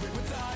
We would die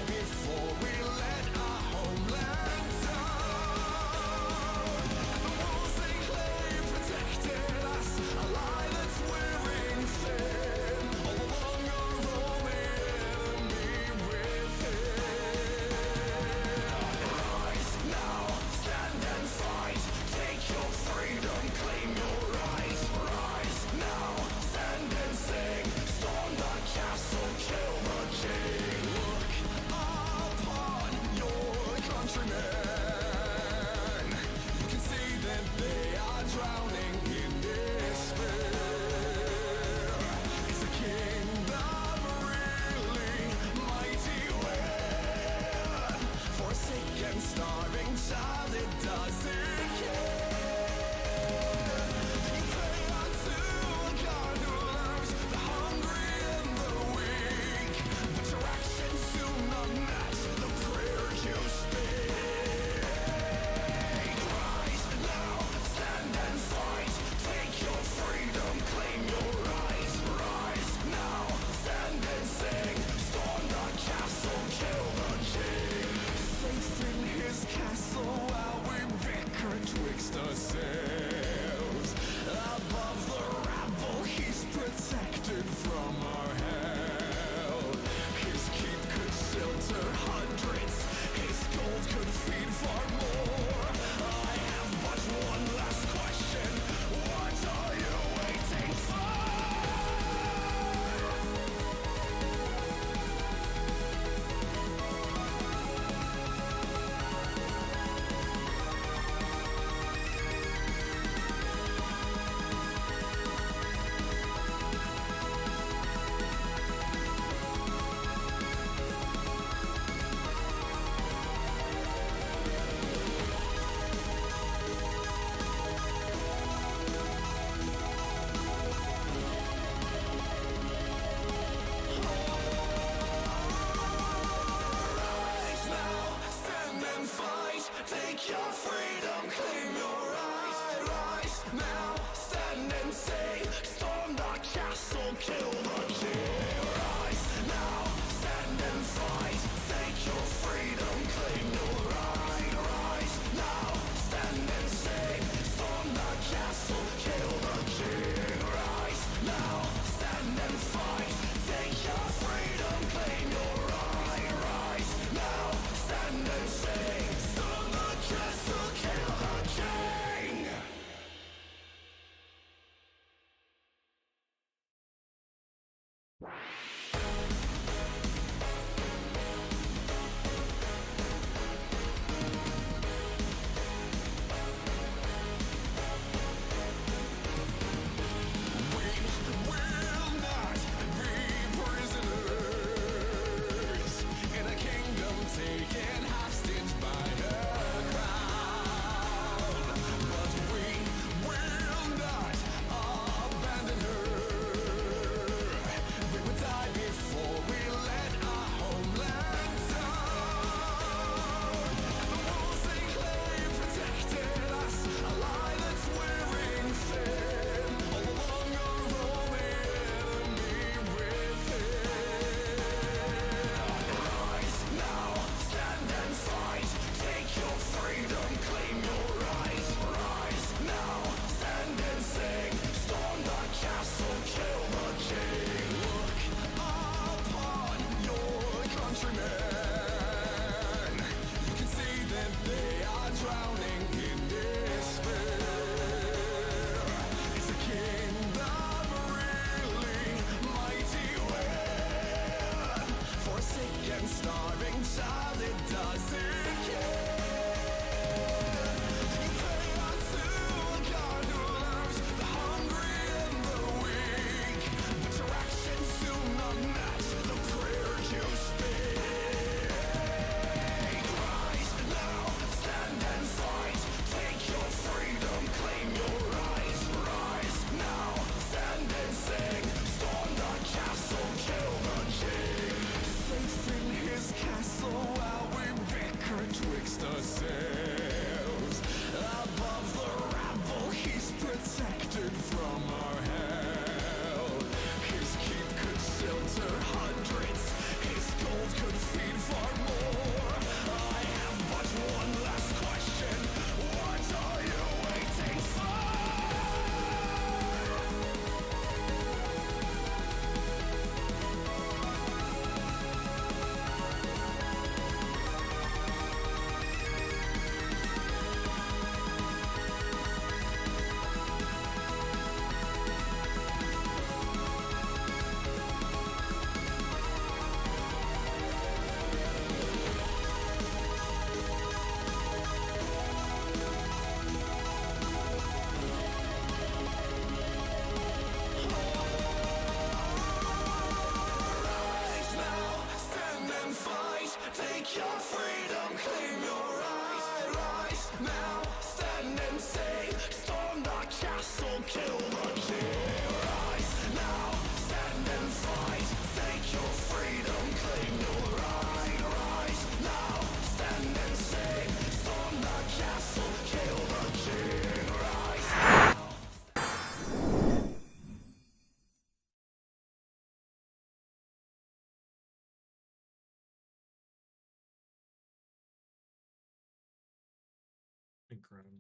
Incredible.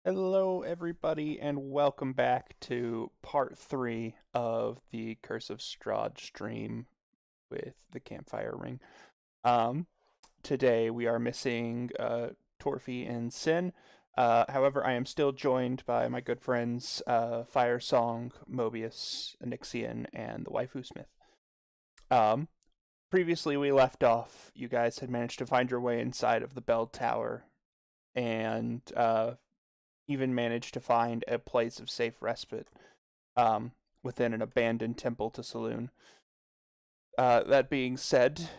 Hello, everybody, and welcome back to part 3 of the Curse of Strahd stream with the Campfire ring. Today we are missing Torfi and Sin. However, I am still joined by my good friends Fire Song, Mobius, Onyxian, and the Waifu Smith. Previously we left off, you guys had managed to find your way inside of the bell tower and even managed to find a place of safe respite within an abandoned temple to Saloon. That being said,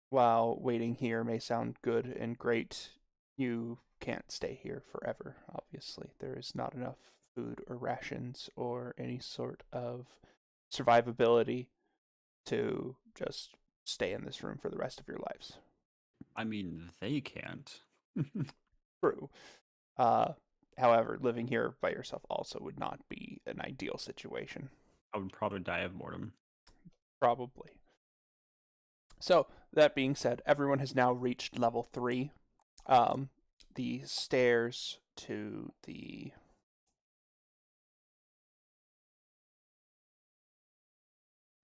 while waiting here may sound good and great, you can't stay here forever, obviously. There is not enough food or rations or any sort of survivability to just stay in this room for the rest of your lives. I mean, they can't. True. However, living here by yourself also would not be an ideal situation. I would probably die of boredom. Probably. So, that being said, everyone has now reached level 3. The stairs to the...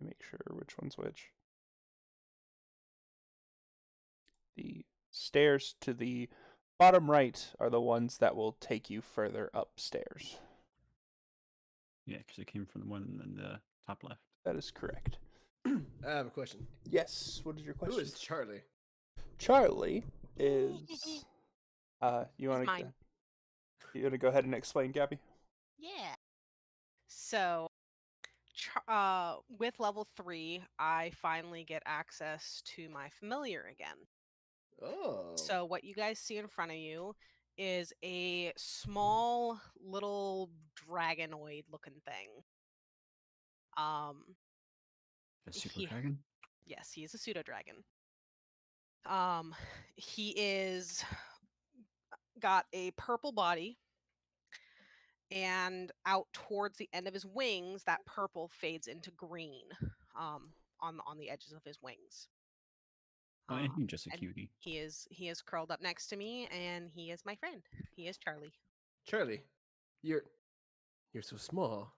Make sure which one's which. The stairs to the bottom right are the ones that will take you further upstairs. Yeah, because it came from the one in the top left. That is correct. I have a question. Yes, what is your question? Who is Charlie? Charlie is... you want mine. to go ahead and explain, Gabby? Yeah. So, with level 3, I finally get access to my familiar again. Oh. So what you guys see in front of you is a small little dragonoid looking thing. A pseudo dragon? Yes, he is a pseudo dragon. He is got a purple body, and out towards the end of his wings, that purple fades into green. On the edges of his wings. He's just a cutie. He is curled up next to me, and he is my friend. He is Charlie. Charlie, you're so small.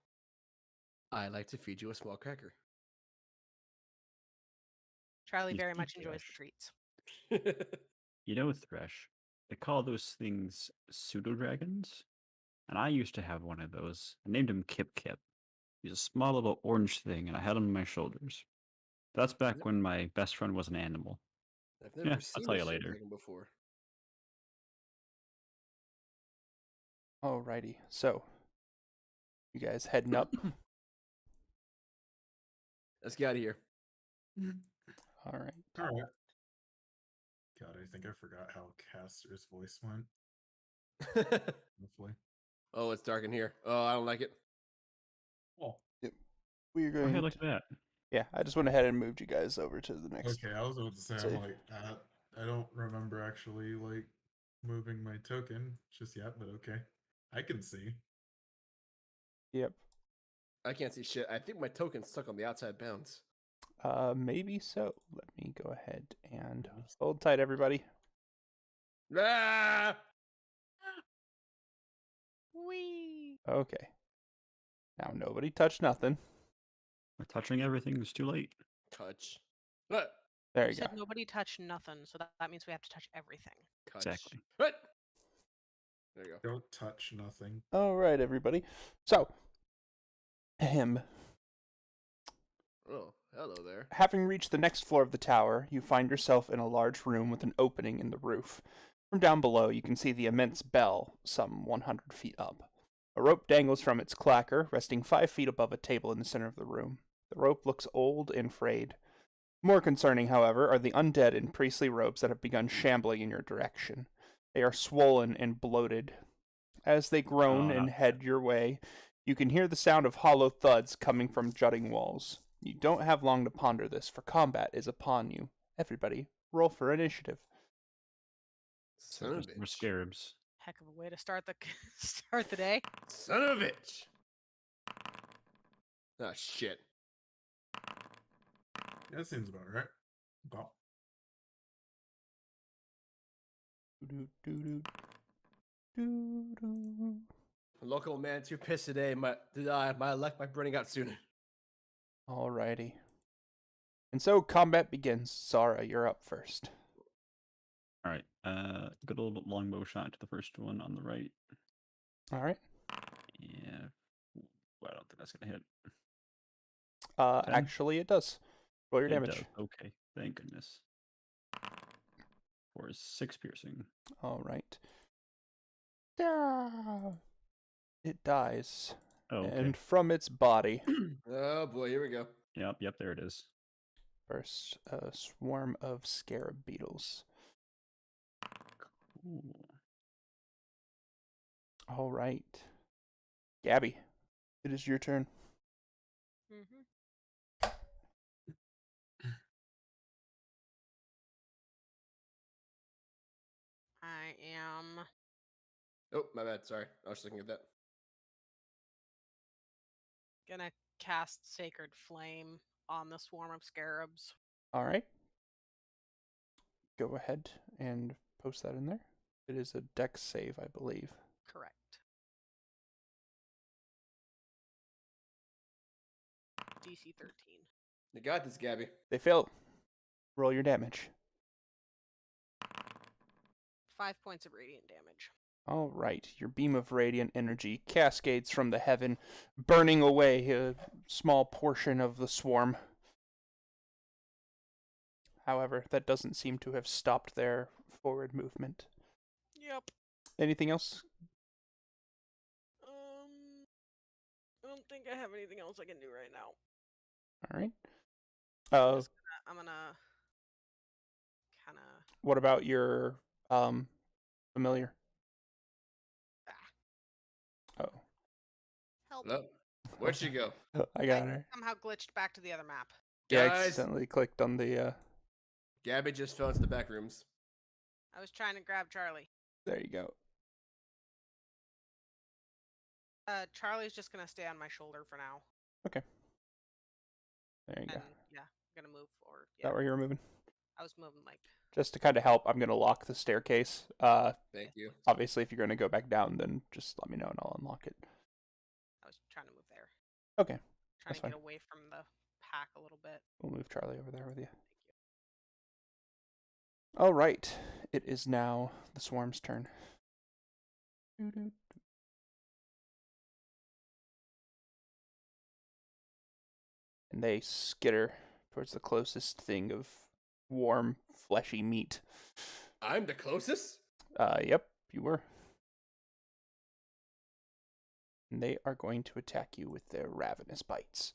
I like to feed you a small cracker. Charlie He's very cute, much enjoys the Thresh. treats. You know, Thresh, they call those things pseudo-dragons, and I used to have one of those. I named him Kip Kip. He's a small little orange thing, and I had him on my shoulders. That's back when my best friend was an animal. I've never Yeah, seen I'll tell a you pseudo later. dragon before. Alrighty, so you guys heading up. Let's get out of here. All right. All right. God, I think I forgot how Caster's voice went. Hopefully. Oh, it's dark in here. Oh, I don't like it. Oh, We're Go going. ahead, look at that. Yeah, I just went ahead and moved you guys over to the next. okay. I was about to say, So- I'm like, I don't remember actually like moving my token just yet, but okay, I can see. Yep. I can't see shit. I think my token's stuck on the outside bounds. Maybe so. Let me go ahead and hold tight, everybody. Ah! Whee! Okay. Now nobody touch nothing. We're touching everything. It's too late. Touch. What? There You you go. said nobody touched nothing, so that means we have to touch everything. Touch. Exactly. What? There you go. Don't touch nothing. All right, everybody. So, him. Oh, hello there. Having reached the next floor of the tower, you find yourself in a large room with an opening in the roof. From down below, you can see the immense bell, some 100 feet up. A rope dangles from its clacker, resting 5 feet above a table in the center of the room. The rope looks old and frayed. More concerning, however, are the undead in priestly robes that have begun shambling in your direction. They are swollen and bloated. As they groan and head your way, you can hear the sound of hollow thuds coming from jutting walls. You don't have long to ponder this, for combat is upon you. Everybody, roll for initiative. Son of a We're bitch. scarabs. Heck of a way to start the start the day. Son of a bitch. Oh, shit. Yeah, that seems about right. Well, Local man too pissed today. My luck might be running out soon. Alrighty. And so combat begins. Zara, you're up first. All right. Good old longbow shot to the first one on the right. Alright. Yeah. Well, I don't think that's gonna hit. 10? Actually, it does. Roll your It damage. does. Okay. Thank goodness. For 6 piercing. Alright. It dies. Oh, okay. And from its body Oh boy, here we go. Yep, there it is. bursts a swarm of scarab beetles. Cool. Alright. Gabby, it is your turn. Mm-hmm. I am Oh, my bad. Sorry. I was just looking at that. gonna cast Sacred Flame on the swarm of scarabs. Alright. Go ahead and post that in there. It is a dex save, I believe. Correct. DC 13. You got this, Gabby. They fail. Roll your damage. 5 points of radiant damage. All right, your beam of radiant energy cascades from the heaven, burning away a small portion of the swarm. However, that doesn't seem to have stopped their forward movement. Yep. Anything else? I don't think I have anything else I can do right now. All right. I'm gonna kind of. What about your familiar? Oh, Help. Hello? Where'd she go? I got her. Somehow glitched back to the other map. Yeah, I Guys, accidentally clicked on the. Gabby just fell into the back rooms. I was trying to grab Charlie. There you go. Charlie's just gonna stay on my shoulder for now. Okay. There you go. And Is yeah, I'm gonna move forward. Yeah, that where you were moving? I was moving like. Just to kind of help, I'm gonna lock the staircase. Thank you. Obviously, if you're gonna go back down, then just let me know and I'll unlock it. I was trying to move there. Okay. Trying That's to fine. get away from the pack a little bit. We'll move Charlie over there with you. Thank you. All right. It is now the swarm's turn. And they skitter towards the closest thing of warm, fleshy meat. I'm the closest? Yep, you were. And they are going to attack you with their ravenous bites.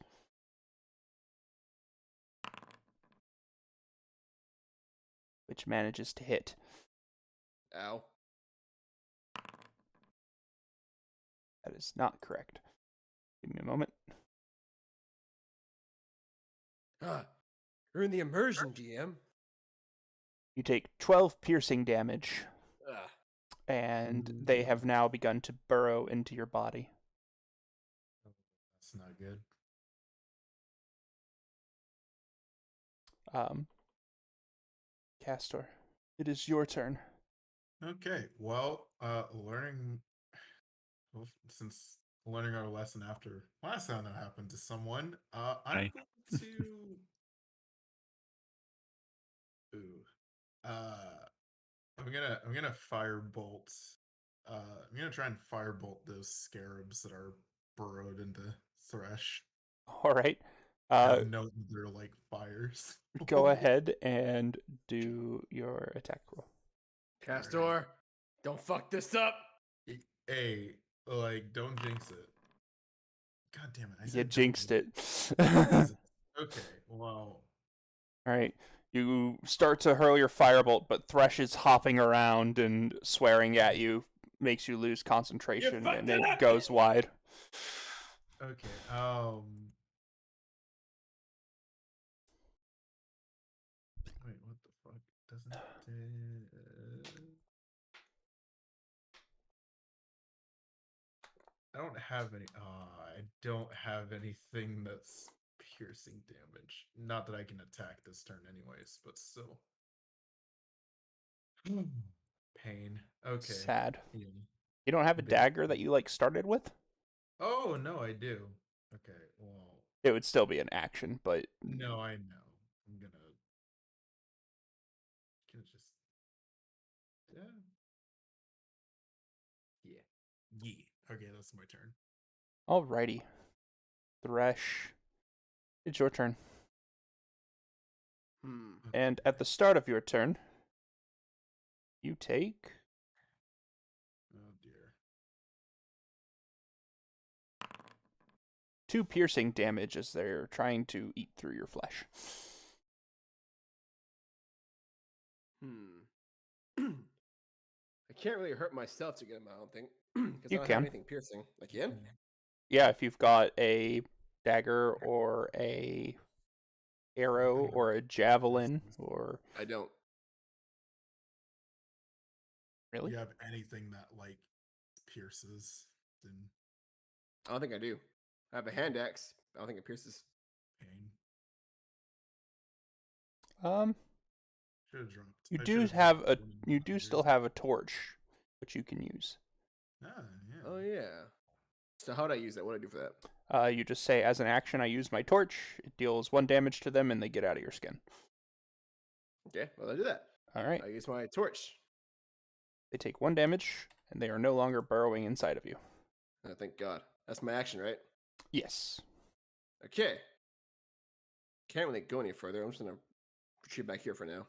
Which manages to hit. Ow. That is not correct. Give me a moment. You're in the immersion, GM. You take 12 piercing damage, Ugh. and they have now begun to burrow into your body. that's not good. Castor, it is your turn. Okay, well, since learning our lesson after last time that happened to someone, I'm Hi. going to. I'm gonna firebolt. I'm gonna try and firebolt those scarabs that are burrowed into Thresh. All right. Note they're like fires. Go ahead and do your attack roll. Castor, don't fuck this up. Hey, like, don't jinx it. God damn it! I said You don't jinxed jinx it. Okay, well, All right. You start to hurl your firebolt, but Thresh is hopping around and swearing at you, makes you lose concentration, fucked and it it up! goes wide. Okay. Wait, what the fuck? Doesn't. I don't have any. I don't have anything that's piercing damage. Not that I can attack this turn, anyways, but still. Pain. Okay. Sad. Yeah. You don't have a Big dagger that pain. you started with? Oh no, I do. Okay. Well, It would still be an action, but no, I know. I'm gonna just. Yeah. Yeah. Yeah. Okay, that's my turn. alrighty. Thresh, it's your turn. And at the start of your turn, you take Oh dear. 2 piercing damage as they're trying to eat through your flesh. I can't really hurt myself to get him, I don't think. Because I You don't can. have anything piercing. I can? Yeah, if you've got a dagger or a arrow or a javelin or I don't. really? You have anything that like pierces, then I don't think I do. I have a hand axe. I don't think it pierces. pain. Should have dropped. You I do should've have dropped a one of you my do fingers. still have a torch which you can use. Ah, yeah. Oh, yeah. So how do I use that? What do I do for that? You just say, as an action, I use my torch. It deals 1 damage to them, and they get out of your skin. Okay, well, I do that. All right. I use my torch. They take 1 damage, and they are no longer burrowing inside of you. Oh, thank God. That's my action, right? Yes. Okay. Can't really go any further. I'm just going to retreat back here for now.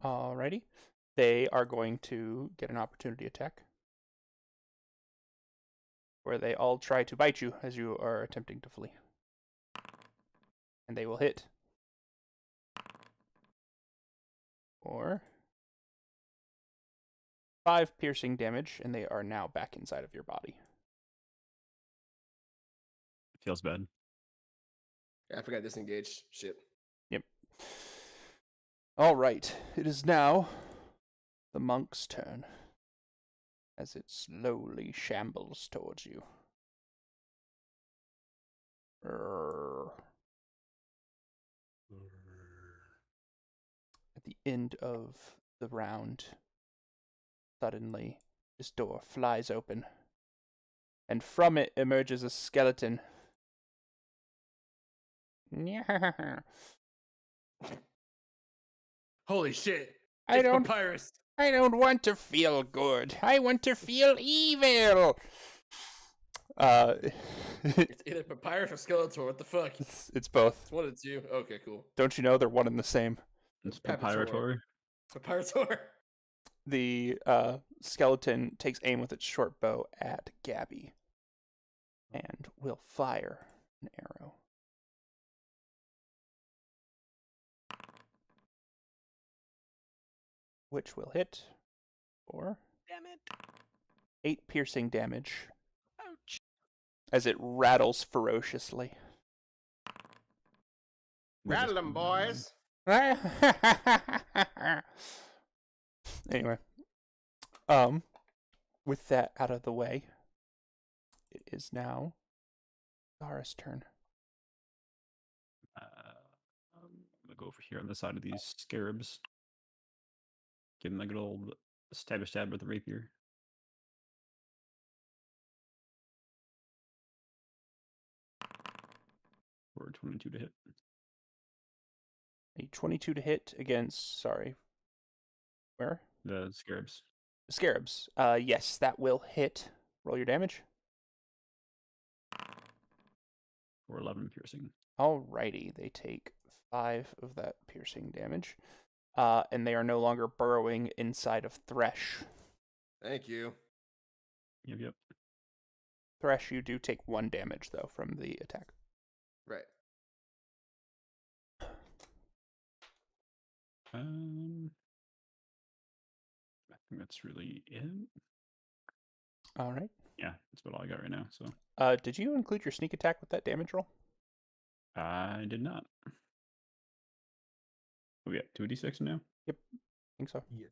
Alrighty. They are going to get an opportunity attack, where they all try to bite you as you are attempting to flee. And they will hit. Or 5 piercing damage, and they are now back inside of your body. Feels bad. Yeah, I forgot disengage. Shit. Yep. All right. It is now the monk's turn, as it slowly shambles towards you. At the end of the round, suddenly, this door flies open, and from it emerges a skeleton. Holy shit. I It's don't- Papyrus. I don't want to feel good. I want to feel evil. It's either Papyrus or Skeletor. What the fuck? It's both. It's one of the two. Okay, cool. Don't you know they're one and the same? It's Papator. Papyrator. Papyrator. The skeleton takes aim with its short bow at Gabby and will fire an arrow. Which will hit for Damn it. 8 piercing damage Ouch. as it rattles ferociously. Rattle them, boys. Anyway, with that out of the way, it is now Zara's turn. I'm gonna go over here on the side of these scarabs. Give them a good old stab with the rapier. For 22 to hit. A 22 to hit against, sorry, where? The scarabs. Scarabs. Yes, that will hit. Roll your damage. For 11 piercing. Alrighty, they take 5 of that piercing damage. And they are no longer burrowing inside of Thresh. Thank you. Yep. Thresh, you do take 1 damage, though, from the attack. Right. I think that's really it. All right. Yeah, that's about all I got right now. So Did you include your sneak attack with that damage roll? I did not. Oh yeah, 2d6 now. I think so. Yeah.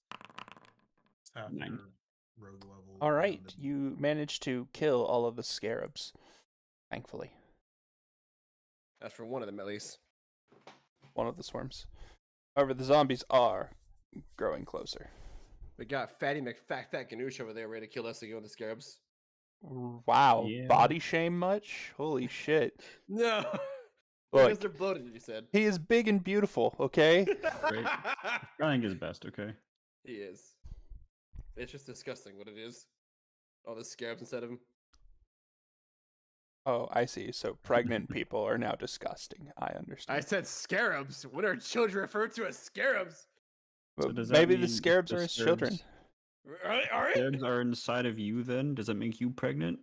It's half 9. your rogue level. All right, rounded. you managed to kill all of the scarabs, thankfully. That's for one of them, at least. One of the swarms. However, the zombies are growing closer. We got Fatty McFat Ganoush over there ready to kill us to go into scarabs. Wow, Yeah. body shame much? Holy shit. No. Look, Because they're bloated, you said. he is big and beautiful, okay? Right. Trying his best, okay? He is. It's just disgusting what it is. All the scarabs inside of him. Oh, I see. So pregnant people are now disgusting. I I understand. said scarabs. When are children referred to as scarabs? So But does that maybe mean the if scarabs the are his children. Are it? Scarabs are inside of you then? Does that make you pregnant?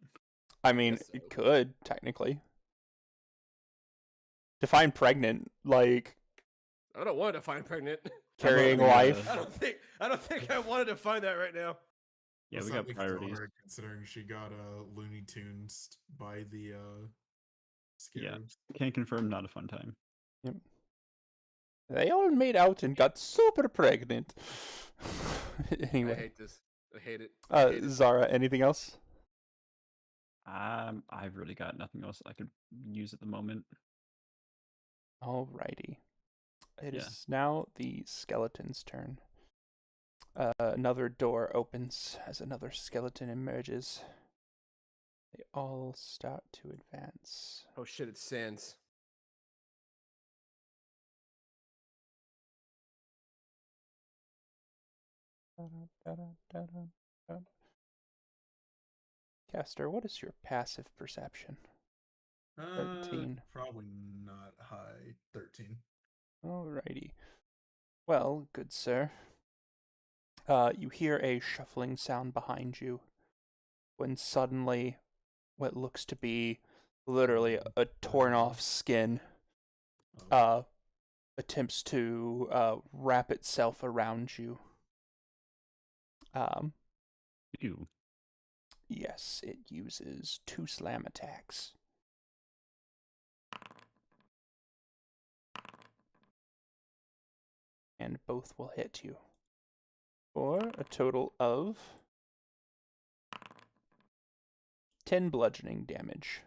I mean, guess so. it could, technically. Define pregnant, like I don't want to find pregnant. carrying we, life. I don't think I wanted to find that right now. Yeah, Let's we not got make priorities. Zara, considering she got Looney Tunes by the scarabs. Can't confirm, not a fun time. They all made out and got super pregnant. I Anyway, hate this. I hate it. I hate it. Zara, anything else? I've really got nothing else I could use at the moment. Alrighty. It Yeah. is now the skeleton's turn. Another door opens as another skeleton emerges. They all start to advance. Oh shit, it's Sans. Caster, what is your passive perception? 13. Probably not high. 13. Alrighty. Well, good sir. You hear a shuffling sound behind you when suddenly what looks to be literally a torn off skin Oh, attempts to wrap itself around you. Ew. Yes, it uses 2 slam attacks. And both will hit you. For a total of 10 bludgeoning damage.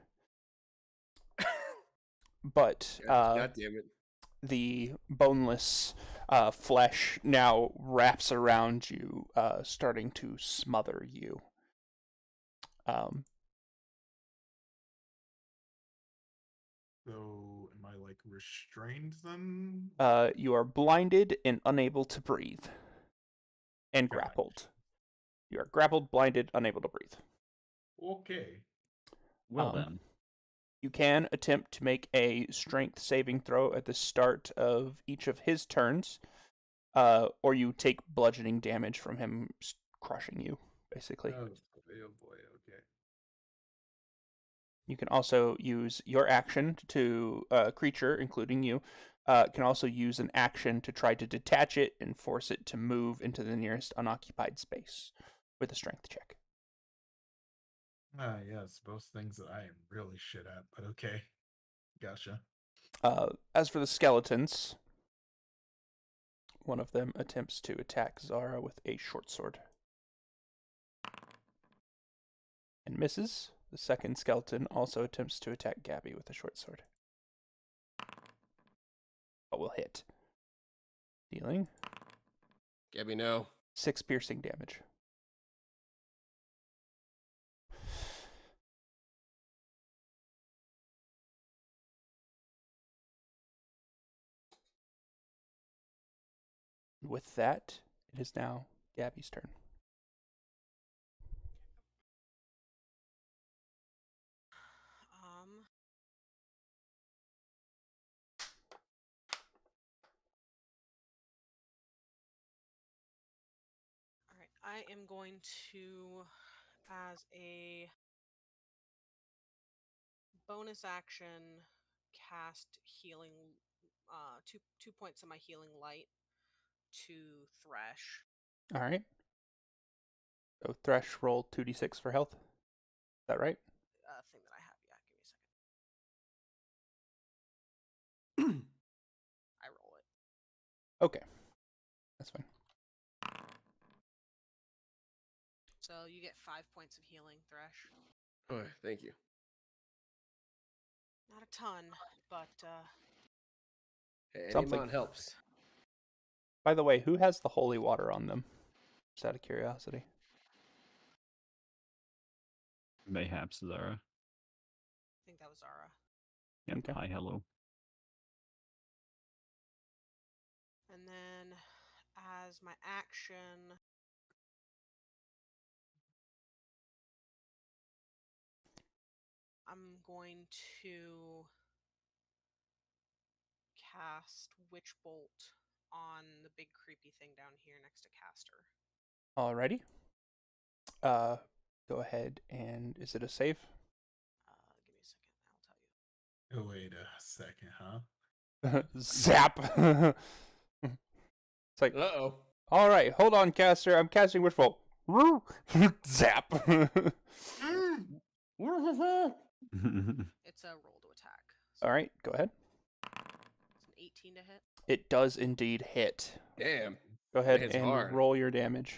But God damn it. the boneless flesh now wraps around you, starting to smother you. So, am I like restrained then? You are blinded and unable to breathe. And Gotcha. grappled. You are grappled, blinded, unable to breathe. Okay. Well Um, then. You can attempt to make a strength saving throw at the start of each of his turns, or you take bludgeoning damage from him crushing you, basically. Oh boy. Okay. You can also use your action to creature, including you, can also use an action to try to detach it and force it to move into the nearest unoccupied space with a strength check. Yes, both things that I am really shit at, but okay. Gotcha. As for the skeletons, one of them attempts to attack Zara with a short sword and misses. The second skeleton also attempts to attack Gabby with a short sword, but will hit, dealing Gabby, no. 6 piercing damage. With that, it is now Gabby's turn. All right, I am going to, as a bonus action, cast healing, 2 points of my healing light to Thresh. All right. So Thresh, roll 2d6 for health. Is that right? Thing that I have. Yeah, give me a second. I roll it. Okay. That's fine. So you get 5 points of healing, Thresh. Oh, thank you. Not a ton, but Hey, any Something. amount helps. By the way, who has the holy water on them? Just out of curiosity. Mayhaps Zara. I think that was Zara. Yep. Okay. Hi, hello. And then as my action, I'm going to cast Witch Bolt on the big creepy thing down here next to Caster. Alrighty. Go ahead and is it a save? Give me a second, I'll tell you. Oh, wait a second, huh? Zap. It's like, Uh-oh. all right, hold on, caster. I'm casting Wishbolt. Zap. It's a roll to attack. All right, go ahead. It's an 18 to hit. It does indeed hit. Damn. Go ahead hits and hard. roll your damage.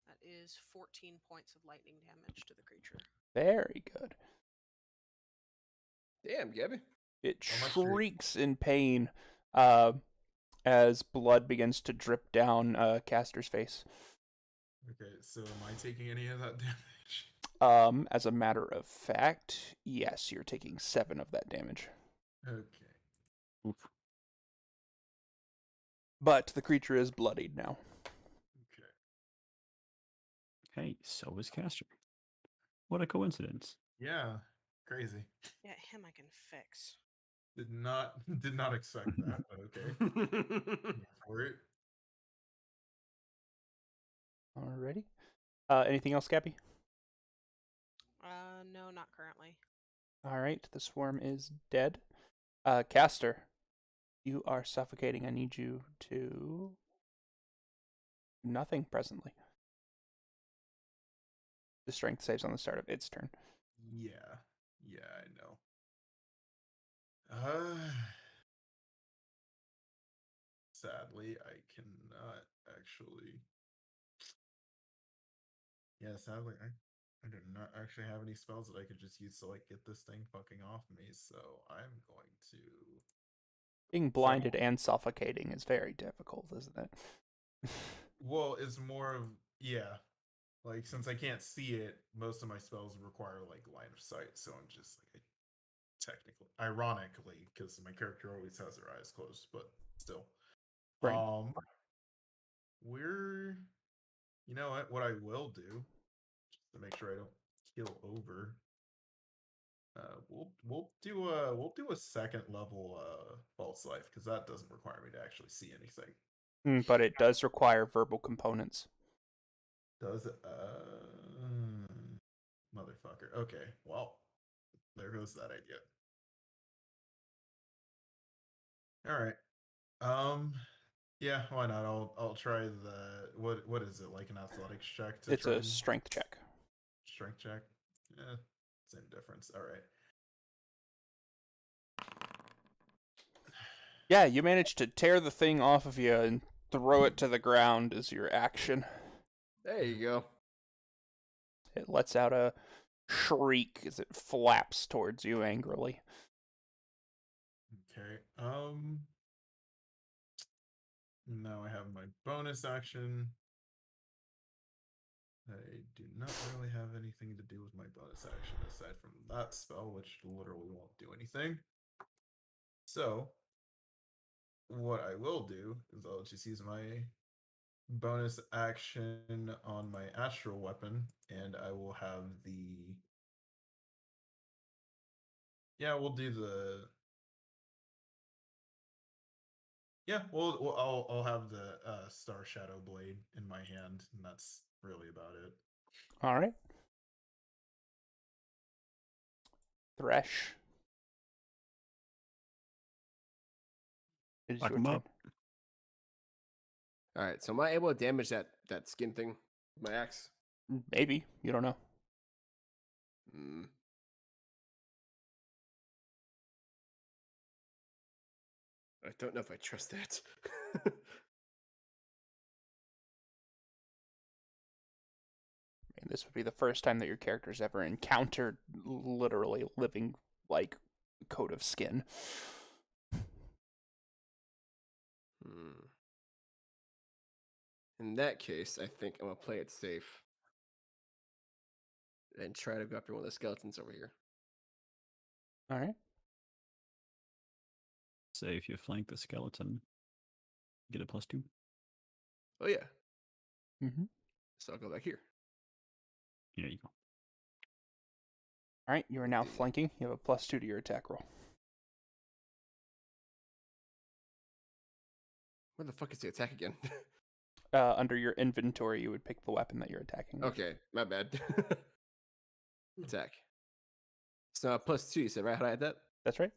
That is 14 points of lightning damage to the creature. Very good. Damn, Gabby. It How much did it- shrieks in pain as blood begins to drip down Caster's face. Okay, so am I taking any of that damage? As a matter of fact, yes, you're taking 7 of that damage. Okay. Oof. But the creature is bloodied now. Okay. Hey, so is Caster. What a coincidence. Yeah, crazy. Yeah, him I can fix. Did not expect that, but okay. Go for it. Alrighty. Anything else, Cappy? No, not currently. Alright, the swarm is dead. Caster, you are suffocating. I need you to... Nothing presently. The strength saves on the start of its turn. Yeah, I know. Sadly, I cannot actually. Yeah, sadly, I do not actually have any spells that I could just use to like get this thing fucking off me. So I'm going to. Being blinded and suffocating is very difficult, isn't it? Well, it's more of like since I can't see it, most of my spells require like line of sight. So I'm just like technically, ironically, because my character always has their eyes closed, but still. Right. We're, you know what I will do, just to make sure I don't kill over. We'll do a second level false life because that doesn't require me to actually see anything. But it does require verbal components. Does it? Motherfucker. Okay, well, there goes that idea. All right. Yeah, why not? I'll try the what is it, like an athletics check to It's try a and strength check. strength check? Yeah, same difference. All right. Yeah, you managed to tear the thing off of you and throw it to the ground as your action. There you go. It lets out a shriek as it flaps towards you angrily. Okay. Now I have my bonus action. I do not really have anything to do with my bonus action aside from that spell, which literally won't do anything. So, what I will do is I'll just use my bonus action on my astral weapon, and I will have the. Yeah, we'll do the. Yeah, I'll have the Star Shadow Blade in my hand, and that's really about it. All right. Thresh. It is Lock your 'em turn. up. All right, so am I able to damage that skin thing with my axe? Maybe. You don't know. Mm. I don't know if I trust that. And this would be the first time that your character's ever encountered literally living, like, coat of skin. Hmm. In that case, I think I'm gonna play it safe and try to go after one of the skeletons over here. All right. Say if you flank the skeleton, get a +2. Oh yeah, Mm-hmm. so I'll go back here. There you go. All right. You are now flanking. You have a +2 to your attack roll. Where the fuck is the attack again? Under your inventory, you would pick the weapon that you're attacking with. Okay, my bad. Attack. So +2, you said, right? How do I add that? That's right.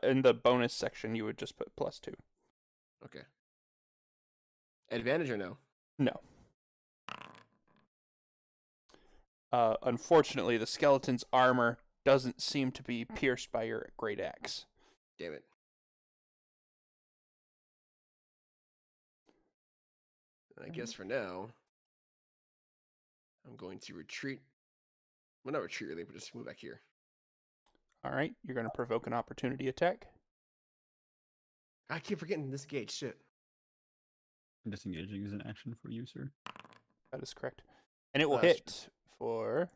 In the bonus section, you would just put +2. Okay. Advantage or no? No. Unfortunately, the skeleton's armor doesn't seem to be pierced by your great axe. Damn it. And I guess for now, I'm going to retreat. Well, not retreat really, but just move back here. All right. You're going to provoke an opportunity attack. I keep forgetting this gauge. Shit. Disengaging is an action for you, sir. That is correct. And it will That's hit for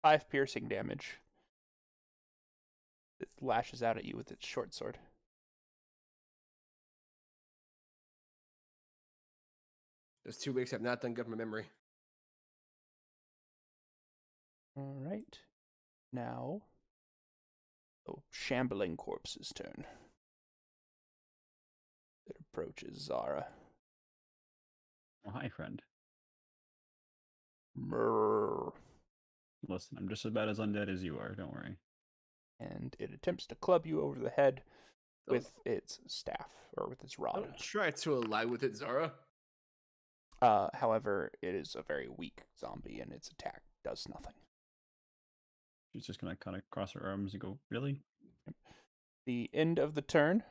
5 piercing damage. It lashes out at you with its short sword. Those 2 weeks have not done good from memory. All right. Now, the shambling corpse's turn. It approaches Zara. Oh, hi, friend. Mrrr. Listen, I'm just about as undead as you are. Don't worry. And it attempts to club you over the head with its staff, or with its rod. Don't try to ally with it, Zara. However, it is a very weak zombie, and its attack does nothing. She's just gonna kind of cross her arms and go, really? The end of the turn,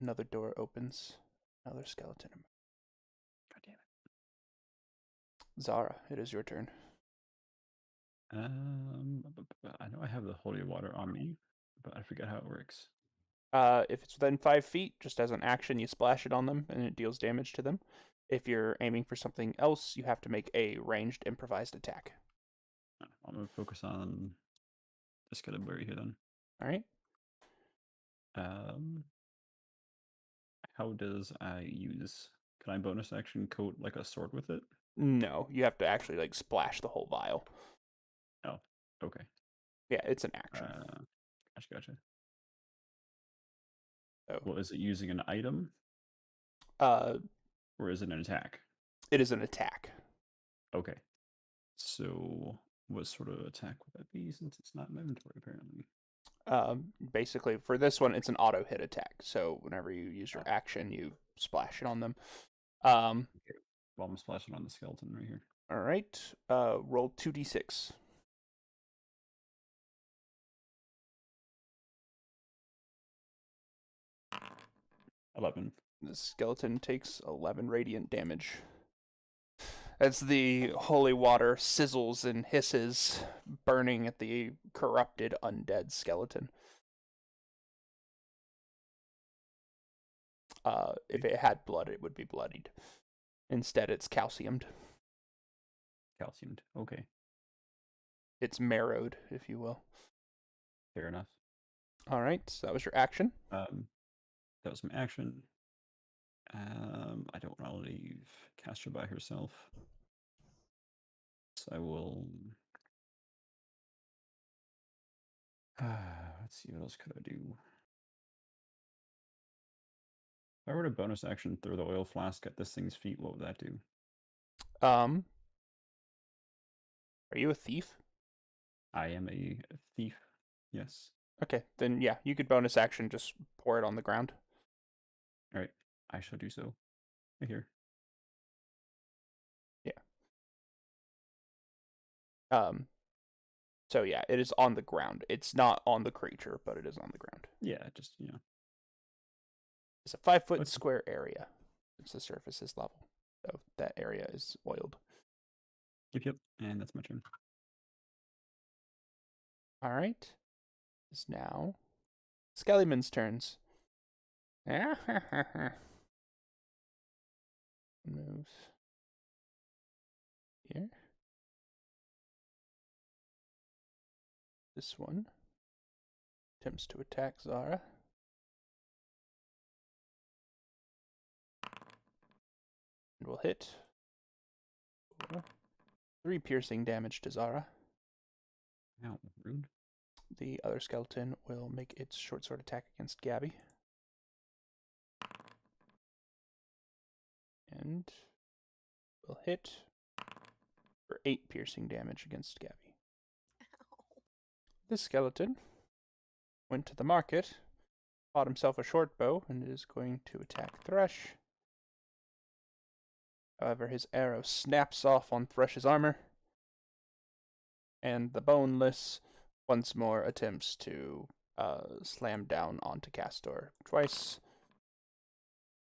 another door opens. Another skeleton. God damn Zara, it is your turn. it. I know I have the holy water on me, but I forget how it works. If it's within 5 feet, just as an action, you splash it on them, and it deals damage to them. If you're aiming for something else, you have to make a ranged improvised attack. I'm gonna focus on this skeleton here then. All right. How does I use? Can I bonus action coat like a sword with it? No, you have to actually like splash the whole vial. Oh, okay. Yeah, it's an action. Gotcha. Oh. Well, is it using an item Uh, or is it an attack? it is an attack. Okay. So, what sort of attack would that be since it's not in my inventory apparently? Basically, for this one, it's an auto hit attack. So whenever you use your action, you splash it on them. Okay. Well, I'm splashing on the skeleton right here. All right. Roll 2d6. $11. The skeleton takes 11 radiant damage. As the holy water sizzles and hisses, burning at the corrupted undead skeleton. If it had blood, it would be bloodied. Instead, it's calciumed. Calciumed. Okay. It's marrowed, if you will. Fair enough. All right, so that was your action. That was my action. I don't want to leave Castra by herself. So I will. Let's see, what else could I do? If I were to bonus action throw the oil flask at this thing's feet, what would that do? Are you a thief? I am a thief. Yes. Okay, then yeah, you could bonus action just pour it on the ground. All right. I shall do so. Right here. So yeah, it is on the ground. It's not on the creature, but it is on the ground. Yeah, just It's a 5-foot Okay. square area since the surface is level. So that area is oiled. Yep. And that's my turn. All right. It's now Skellyman's turns. Moves here. This one attempts to attack Zara. And will hit. 3 piercing damage to Zara. Ow, rude. The other skeleton will make its short sword attack against Gabby. And will hit for 8 piercing damage against Gabby. This skeleton went to the market, bought himself a short bow, and is going to attack Thresh. However, his arrow snaps off on Thresh's armor, and the boneless once more attempts to slam down onto Castor twice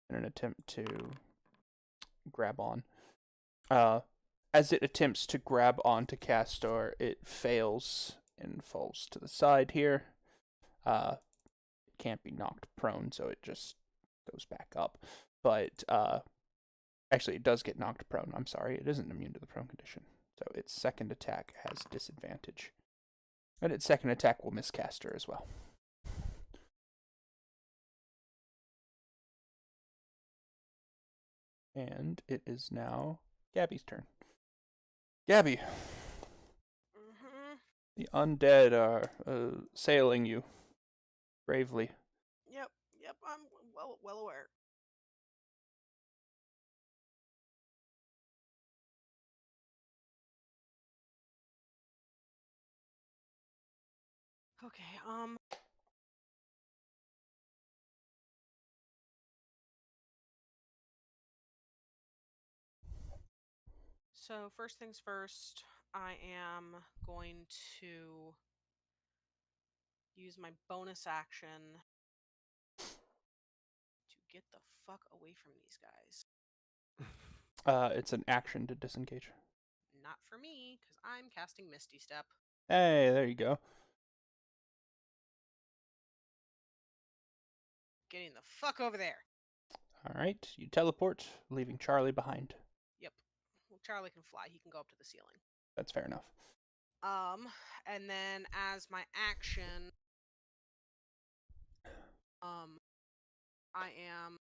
in an attempt to grab on. As it attempts to grab onto Castor, it fails and falls to the side here. It can't be knocked prone, so it just goes back up. But actually, it does get knocked prone. I'm sorry, it isn't immune to the prone condition. So its second attack has disadvantage. And its second attack will miss Castor as well. And it is now Gabby's turn. Gabby, Mm-hmm. the undead are assailing you bravely. Yep. I'm well aware. Okay. So first things first, I am going to use my bonus action to get the fuck away from these guys. It's an action to disengage. Not for me, because I'm casting Misty Step. Hey, there you go. Getting the fuck over there. All right, you teleport, leaving Charlie behind. Yep. Well, Charlie can fly. He can go up to the ceiling. That's fair enough. And then as my action, I am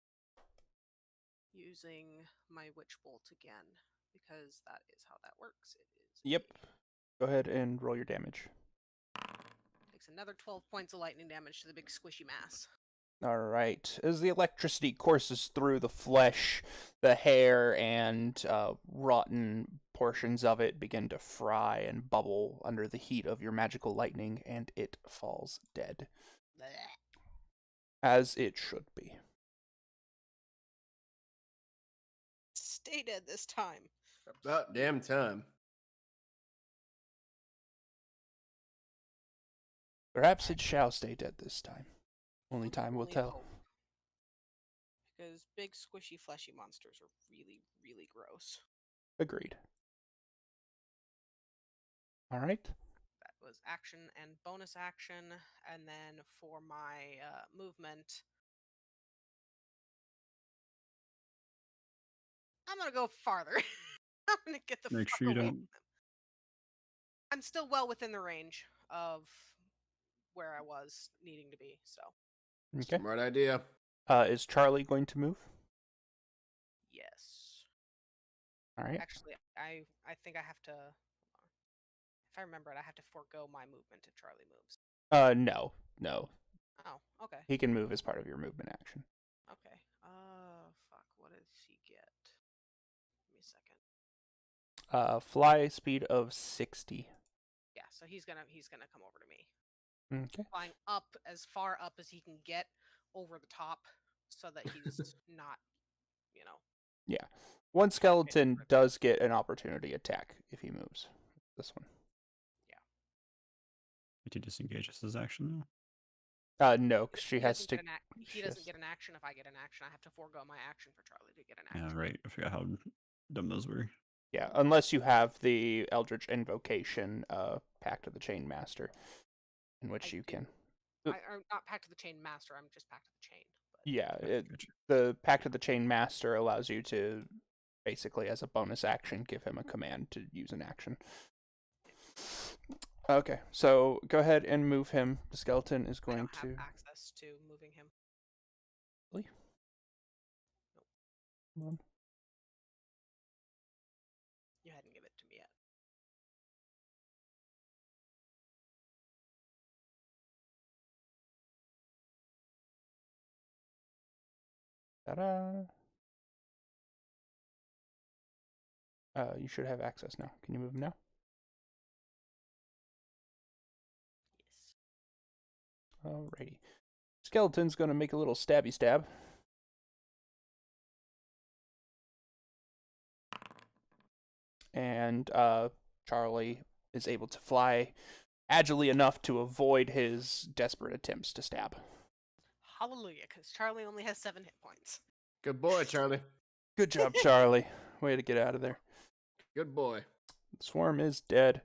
using my Witch Bolt again, because that is how that works. It is. Yep. Go ahead and roll your damage. Takes another 12 points of lightning damage to the big squishy mass. All right. As the electricity courses through the flesh, the hair and rotten portions of it begin to fry and bubble under the heat of your magical lightning, and it falls dead. Blech. As it should be. Stay dead this time. About damn time. Perhaps it shall stay dead this time. Only time will Only tell. hope. Because big, squishy, fleshy monsters are really, really gross. Agreed. All right. That was action and bonus action. And then for my movement, I'm going to go farther. I'm going to get the Make fuck sure you away don't. from them. I'm still well within the range of where I was needing to be, so Okay. Smart idea. Is Charlie going to move? yes. All right. Actually, I think I have to. If I remember it, I have to forego my movement if Charlie moves. No. Oh, okay. He can move as part of your movement action. Okay. Fuck. What does he get? Give me a second. Fly speed of 60. Yeah, so he's gonna come over to me, Okay. flying up as far up as he can get over the top, so that he's not, Yeah. One skeleton does get an opportunity attack if he moves. This one. to disengage as his action No, 'cause she He has doesn't to. get he she doesn't has- get an action if I get an action. I have to forego my action for Charlie to get an though? action. Yeah, right. I forgot how dumb those were. Yeah, unless you have the Eldritch Invocation, Pact of the Chain Master, in which I you do. can. I'm not Pact of the Chain Master. I'm just Pact of the Chain. But Yeah, Gotcha. the Pact of the Chain Master allows you to, basically as a bonus action, give him a command to use an action. Okay, so go ahead and move him. The skeleton is I going don't to. have access to moving him. Really? Come on. You hadn't given it to me yet. Ta-da! You should have access now. Can you move him now? Yes. Alrighty. Skeleton's gonna make a little stabby stab. And Charlie is able to fly agilely enough to avoid his desperate attempts to stab. Hallelujah, because Charlie only has 7 hit points. Good boy, Charlie. Good job, Charlie. Way to get out of there. Good boy. The swarm is dead.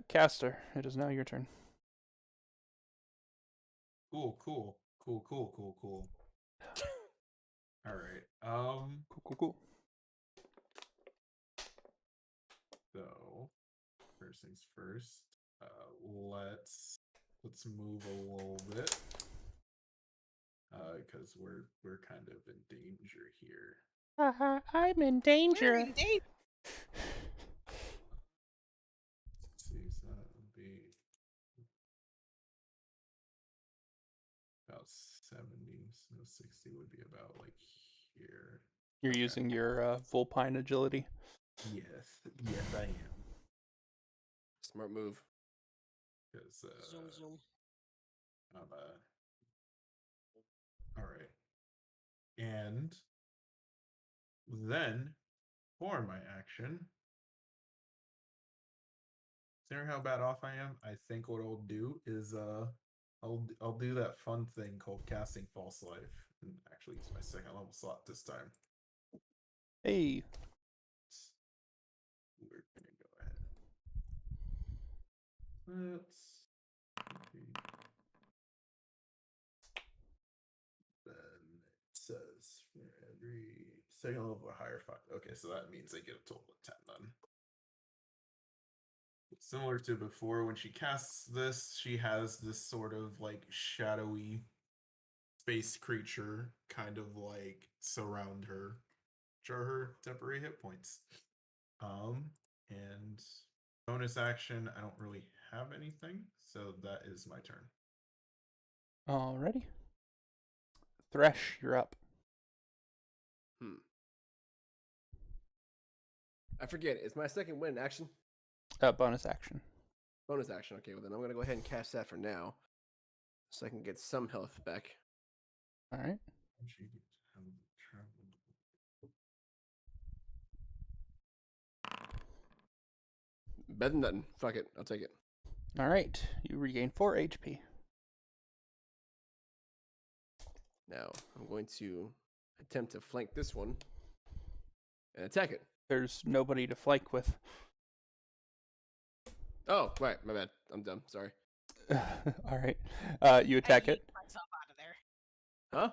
Caster, it is now your turn. Cool. All right. Cool. So first things first. Let's move a little bit. Because we're kind of in danger here. I'm in We're danger. in danger. Let's see, so that would be about 70. So 60 would be about like here. You're Okay. using your Vulpine agility. Yes, I am. Smart move. Because Zoom. all right. And then for my action, considering how bad off I am, I think what I'll do is I'll do that fun thing called casting False Life, and actually use my second level slot this time. Hey. We're gonna go ahead. Let's see. Then it says for every second level or higher 5. Okay, so that means they get a total of 10 then. Similar to before, when she casts this, she has this sort of like shadowy space creature kind of like surround her, which are her temporary hit points. And bonus action, I don't really have anything, so that is my turn. Alrighty. Thresh, you're up. I forget. It's my second win action. Bonus action. Bonus action. Okay, well then I'm gonna go ahead and cast that for now, so I can get some health back. All right. Better than nothing. Fuck it. I'll take it. All right. You regain 4 HP. Now I'm going to attempt to flank this one and attack it. There's nobody to flank with. Oh, right. My bad. I'm dumb. Sorry. All right. You attack I it. yeet myself out of there. Huh?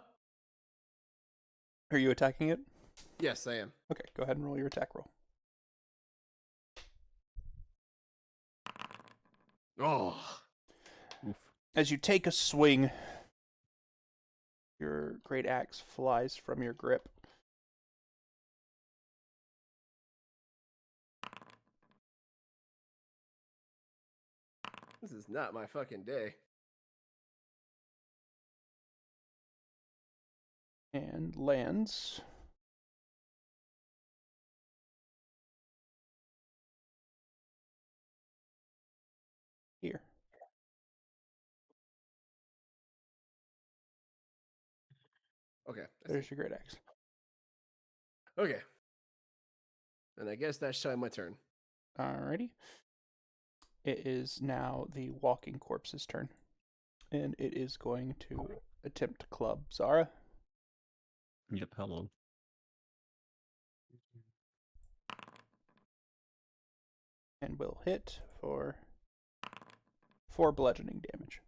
Are you attacking it? Yes, I am. Okay, go ahead and roll your attack roll. Oh. Oof. As you take a swing, your great axe flies from your grip. This is not my fucking day. And lands here. Okay. There's your great axe. Okay. And I guess that's showing my turn. Alrighty. it is now the walking corpse's turn. And it is going to attempt to club Zara. Yep, hello. And will hit for 4 bludgeoning damage.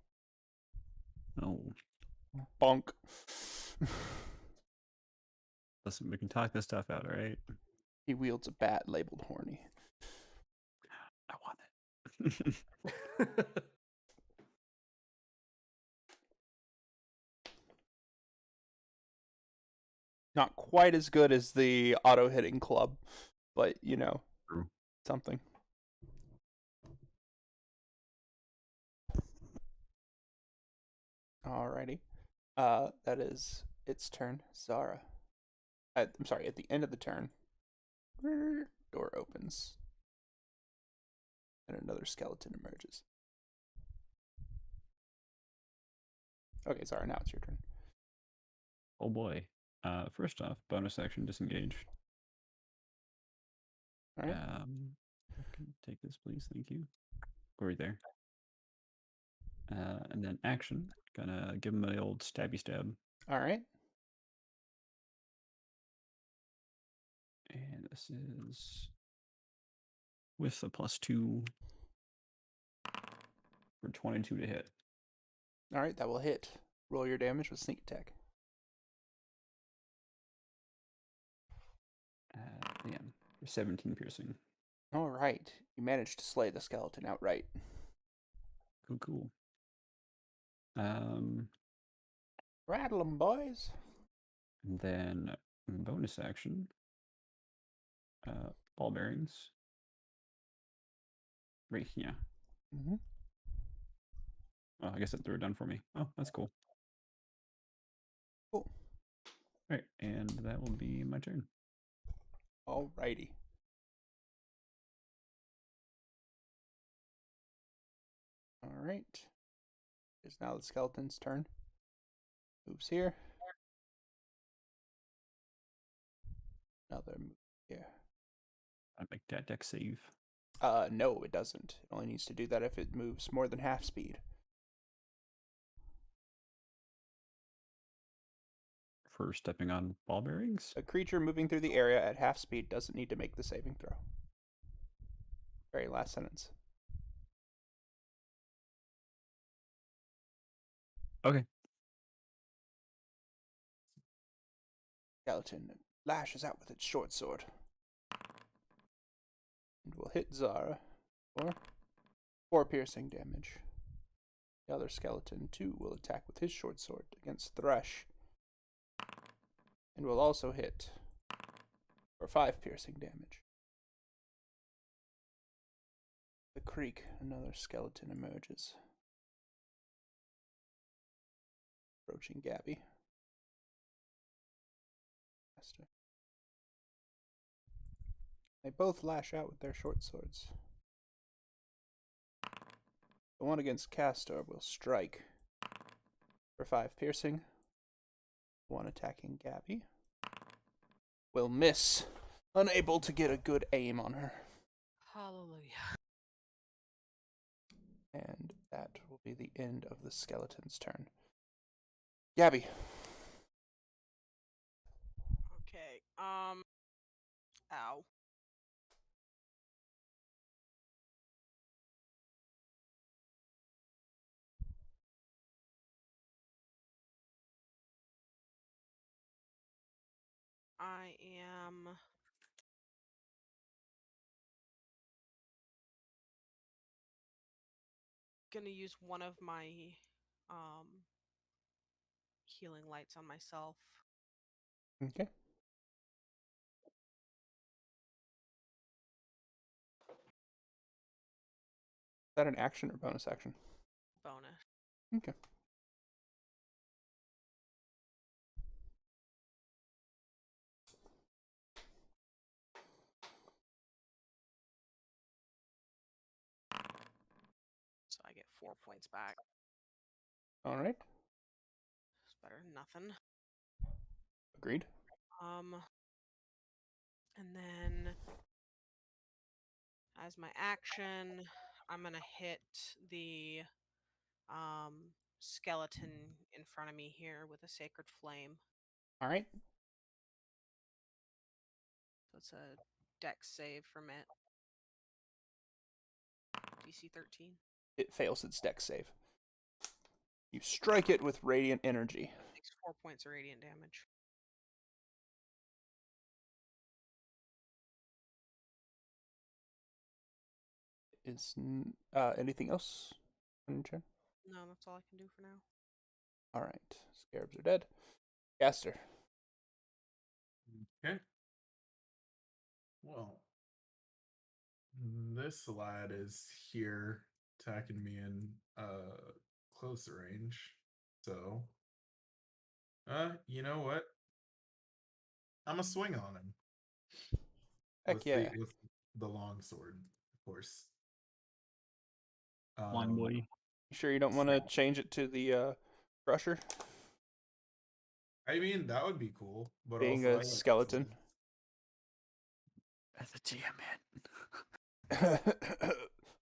No. Bonk. Listen, we can talk this stuff out, alright? He wields a bat labeled horny. I want it. Not quite as good as the auto hitting club, but you know, True. something. Alrighty. That is its turn. Zara. I'm sorry, at the end of the turn, door opens. And another skeleton emerges. Okay, Zara, now it's your turn. Oh boy. First off, bonus action disengage. Alright. Can take this, please. Thank you. Right there. And then action. Gonna give him the old stabby stab. Alright. And this is with a +2 for 22 to hit. Alright, that will hit. Roll your damage with sneak attack. Damn. For 17 piercing. Alright. You managed to slay the skeleton outright. Cool. Rattle 'em, boys. And then bonus action. Ball bearings. Right here. Mm-hmm. Oh, I guess it threw it down for me. Oh, that's cool. Cool. Right, and that will be my turn. Alrighty. Alright. It's now the skeleton's turn. Moves here. Another move here. I make that deck save. No, it doesn't. It only needs to do that if it moves more than half speed. For stepping on ball bearings? A creature moving through the area at half speed doesn't need to make the saving throw. Very last sentence. Okay. Skeleton lashes out with its short sword. And will hit Zara for 4 piercing damage. The other skeleton, too, will attack with his short sword against Thresh. And will also hit for 5 piercing damage. The creek, another skeleton emerges. Approaching Gabby. They both lash out with their short swords. The one against Castor will strike for 5 piercing. The one attacking Gabby will miss, unable to get a good aim on her. Hallelujah. And that will be the end of the skeleton's turn. Gabby. Okay. Ow. I am gonna use one of my healing lights on myself. Okay. Is that an action or bonus action? Bonus. Okay. So I get 4 points back. Alright. It's better than nothing. Agreed. And then as my action, I'm gonna hit the skeleton in front of me here with a sacred flame. All right. So it's a dex save from it. DC 13. It fails its dex save. You strike it with radiant energy. It takes 4 points of radiant damage. Is anything else on your turn? No, that's all I can do for now. All right. Scarabs are dead. Gaster. Okay. Well, this lad is here attacking me in closer range. So, you know what? I'm a swing on him. Heck yeah. With the long sword, of course. One boy. You sure you don't want to change it to the crusher? I mean, that would be cool, but Being also I a like the skeleton. That's a GM, man.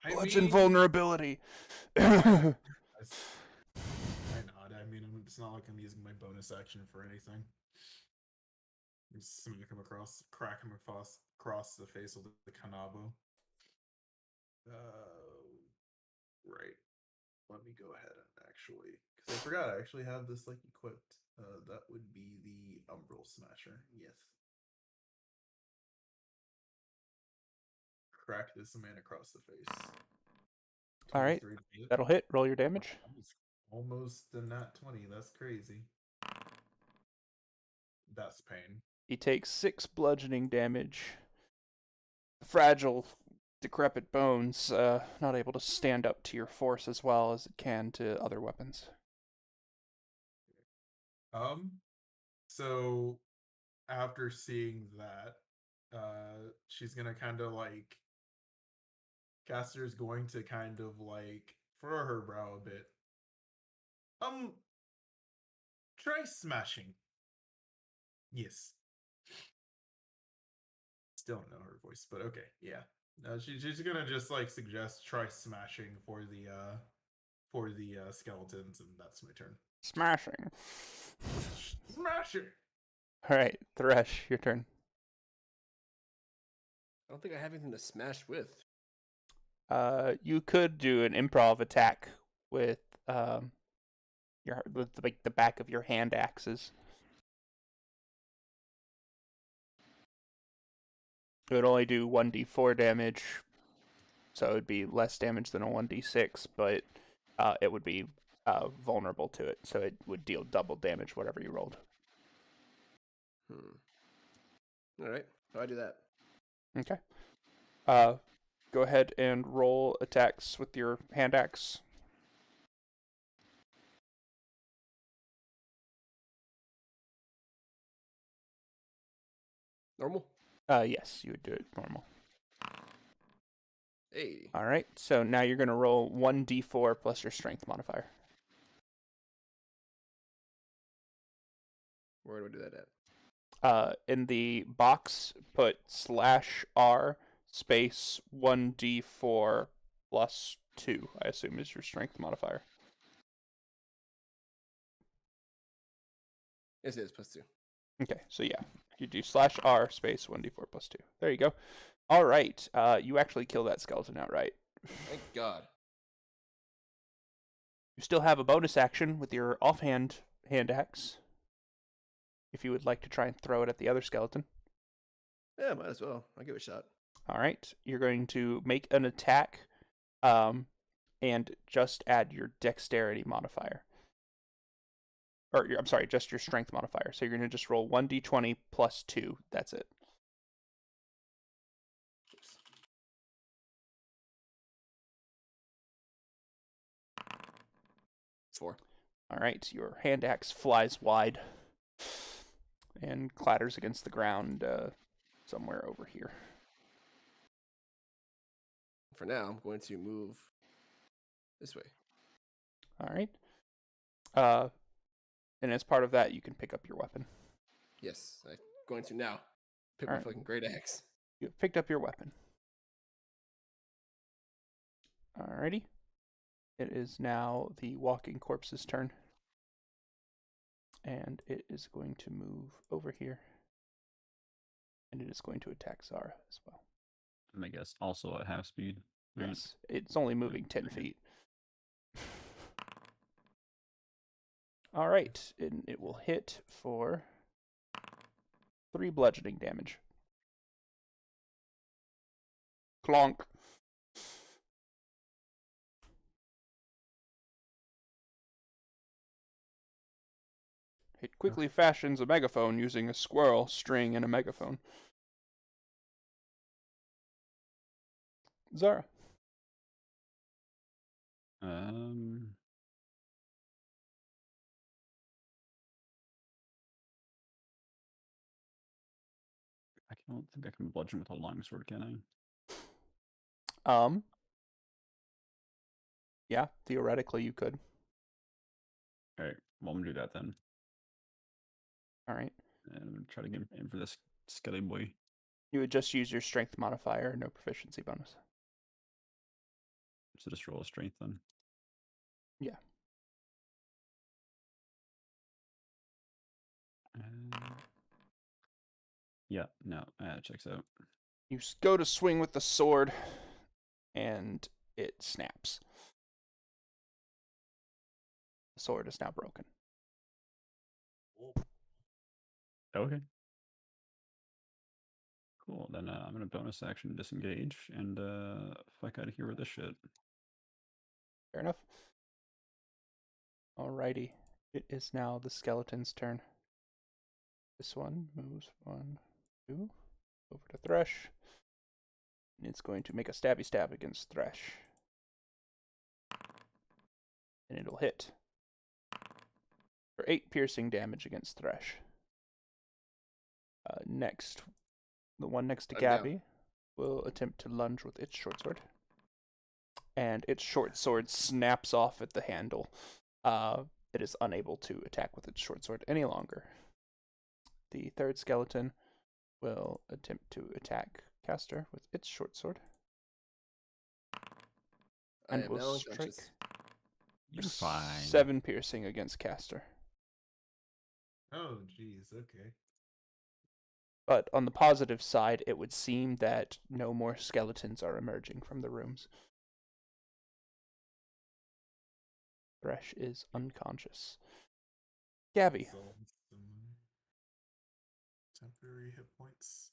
I Bludgeon mean- vulnerability. Why not? I mean, it's not like I'm using my bonus action for anything. Just smack him crack him across the face with the kanabo. Right. Let me go ahead and actually, because I forgot I actually have this like equipped. That would be the Umbral Smasher. Yes. Crack this man across the face. All right. 23 to hit. That'll hit. Roll your damage. Almost a nat 20. That's crazy. That's pain. He takes 6 bludgeoning damage. Fragile, decrepit bones, not able to stand up to your force as well as it can to other weapons. So after seeing that, she's gonna kind of like Caster's going to kind of like furrow her brow a bit. Try smashing. Yes. Still don't know her voice, but okay, yeah. No, she's gonna just like suggest try smashing for the skeletons, and that's my turn. Smashing. Smasher. All right, Thresh, your turn. I don't think I have anything to smash with. You could do an improv attack with like the back of your hand axes. It would only do 1d4 damage, so it would be less damage than a 1d6, but it would be vulnerable to it, so it would deal double damage whatever you rolled. All right. How do I do that? Okay. Go ahead and roll attacks with your hand axe. Normal? Yes, you would do it normal. Hey. All right, so now you're going to roll 1d4 plus your strength modifier. Where do I do that at? In the box, put /R space 1d4 plus 2, I assume is your strength modifier. Yes, it is +2. Okay, so yeah, you do /R space 1d4 plus 2. There you go. All right, you actually kill that skeleton outright. Thank God. You still have a bonus action with your offhand hand axe, if you would like to try and throw it at the other skeleton. Yeah, might as well. I'll give it a shot. All right, you're going to make an attack, and just add your dexterity modifier. Or, I'm sorry, just your strength modifier. So you're going to just roll 1d20 plus 2. That's it. Oops. It's 4. All right, your hand axe flies wide and clatters against the ground somewhere over here. For now, I'm going to move this way. All right. And as part of that, you can pick up your weapon. Yes, I'm going to now. Pick All my right. fucking great axe. You have picked up your weapon. Alrighty. It is now the walking corpse's turn. And it is going to move over here. And it is going to attack Zara as well. And I guess also at half speed. Right? Yes, it's only moving 10 feet. Alright, and it will hit for 3 bludgeoning damage. Clonk. It quickly fashions a megaphone using a squirrel, string, and a megaphone. Zara. I don't think I can bludgeon with a longsword, can I? Yeah, theoretically you could. Alright, well, I'm gonna do that then. Alright. And I'm gonna try to get in for this skelly boy. You would just use your strength modifier, no proficiency bonus. So just roll a strength then. Yeah. Yeah, no, that checks out. You go to swing with the sword, and it snaps. The sword is now broken. Okay. Cool, then I'm gonna bonus action disengage and fuck out of here with this shit. Fair enough. Alrighty. It is now the skeleton's turn. This one moves 1, 2, over to Thresh. And it's going to make a stabby stab against Thresh. And it'll hit for 8 piercing damage against Thresh. Next, the one next to Gabby will attempt to lunge with its short sword. And its short sword snaps off at the handle. It is unable to attack with its short sword any longer. The third skeleton will attempt to attack Caster with its short sword. And will strike You're fine. 7 piercing against Caster. Oh, jeez. Okay. But on the positive side, it would seem that no more skeletons are emerging from the rooms. Thresh is unconscious. Gabby. Solve some temporary hit points.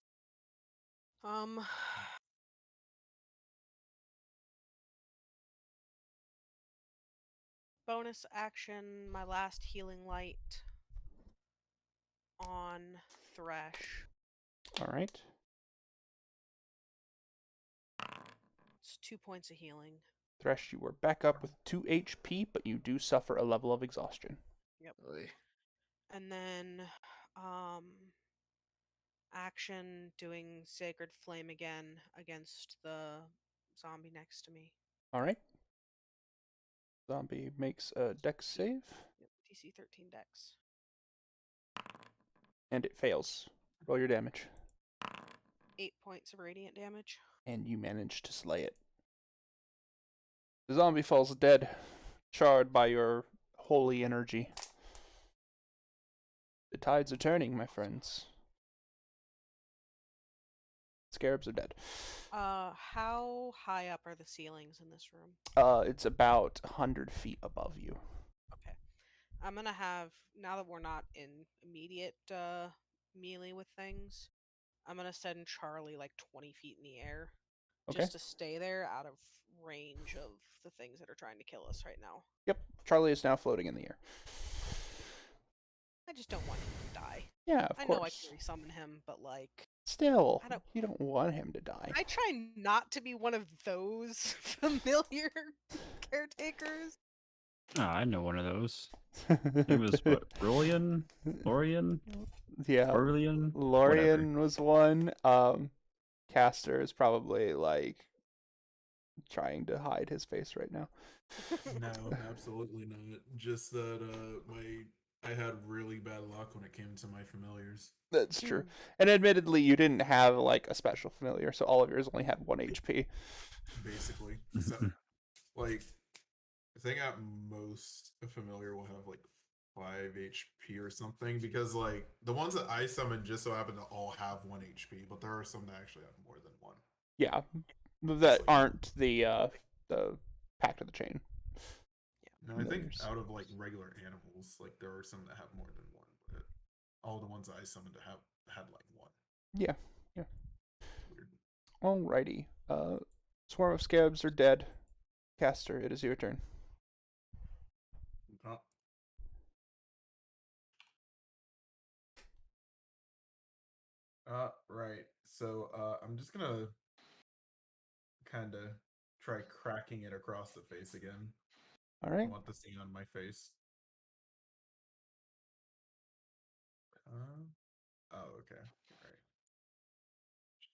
Bonus action, my last healing light on Thresh. Alright. It's 2 points of healing. Thresh, you were back up with 2 HP, but you do suffer a level of exhaustion. Yep. And then, action doing Sacred Flame again against the zombie next to me. Alright. Zombie makes a dex save. Yep, DC 13 dex. And it fails. Roll your damage. 8 points of radiant damage. And you manage to slay it. The zombie falls dead, charred by your holy energy. The tides are turning, my friends. Scarabs are dead. How high up are the ceilings in this room? It's about 100 feet above you. Okay. I'm gonna have, now that we're not in immediate melee with things, I'm gonna send Charlie like 20 feet in the air. Okay. Just to stay there out of range of the things that are trying to kill us right now. Yep, Charlie is now floating in the air. I just don't want him to die. Yeah, of I course. know I can resummon him, but like... Still, you don't want him to die. I try not to be one of those familiar caretakers. Oh, I know one of those. It was what? Lorian? Yeah. Aurelian? Lorian was one. Caster is probably like trying to hide his face right now. No, absolutely not. Just that I had really bad luck when it came to my familiars. That's true. And admittedly, you didn't have like a special familiar, so all of yours only had 1 HP. Basically. So like I think at most a familiar will have like 5 HP or something because like the ones that I summoned just so happen to all have 1 HP, but there are some that actually have more than one. Yeah, that like- aren't the Pact of the Chain. No, I think There's- out of like regular animals, like there are some that have more than one, but all the ones that I summoned to have had like one. Yeah, yeah. It's weird. Alrighty. Swarm of Scabs are dead. Caster, it is your turn. Oh. Right. So I'm just gonna kind of try cracking it across the face again. All I right. want the sting on my face. Oh, okay. Right.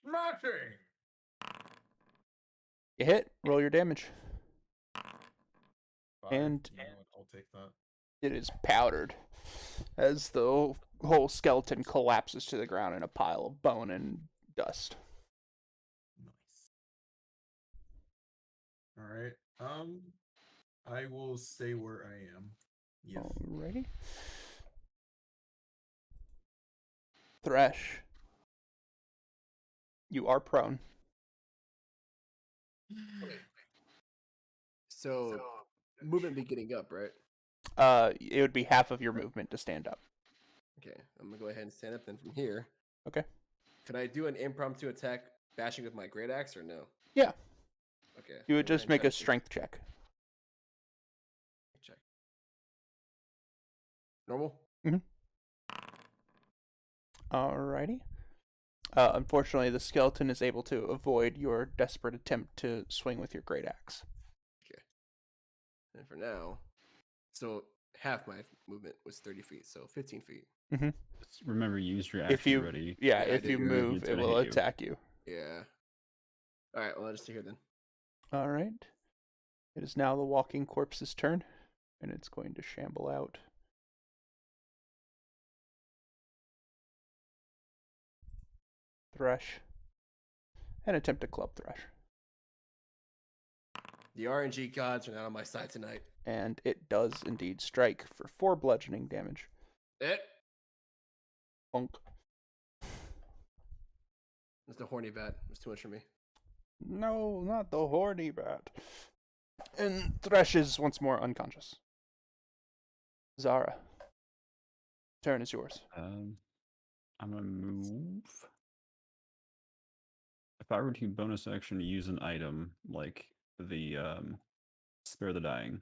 Smashing! You hit. Roll your damage. 5. And- you know what? I'll take that. It is powdered as the whole skeleton collapses to the ground in a pile of bone and dust. Nice. All right. I will stay where I am. Yes. Alrighty. Thresh. You are prone. So, movement be getting up, right? It would be half of your movement to stand up. Okay, I'm gonna go ahead and stand up then from here. Okay. Could I do an impromptu attack bashing with my great axe or no? Yeah. Okay. You would I'll go ahead just and make try a to strength check. check. Normal? Alrighty. Unfortunately, the skeleton is able to avoid your desperate attempt to swing with your great axe. And for now, so half my movement was 30 feet, so 15 feet. Just remember, you used your If action you, already. yeah, Yeah, I if did. you You're- move, it's it gonna will hit you. attack you. Yeah. All right, well, I'll just stay here then. All right. It is now the walking corpse's turn, and it's going to shamble out. Thresh. And attempt to club Thresh. The RNG gods are not on my side tonight. And it does indeed strike for 4 bludgeoning damage. Bonk. It's the horny bat. It's too much for me. No, not the horny bat. And Thresh is once more unconscious. Zara. Turn is yours. I'm gonna move. If I were to bonus action to use an item like the Spare the Dying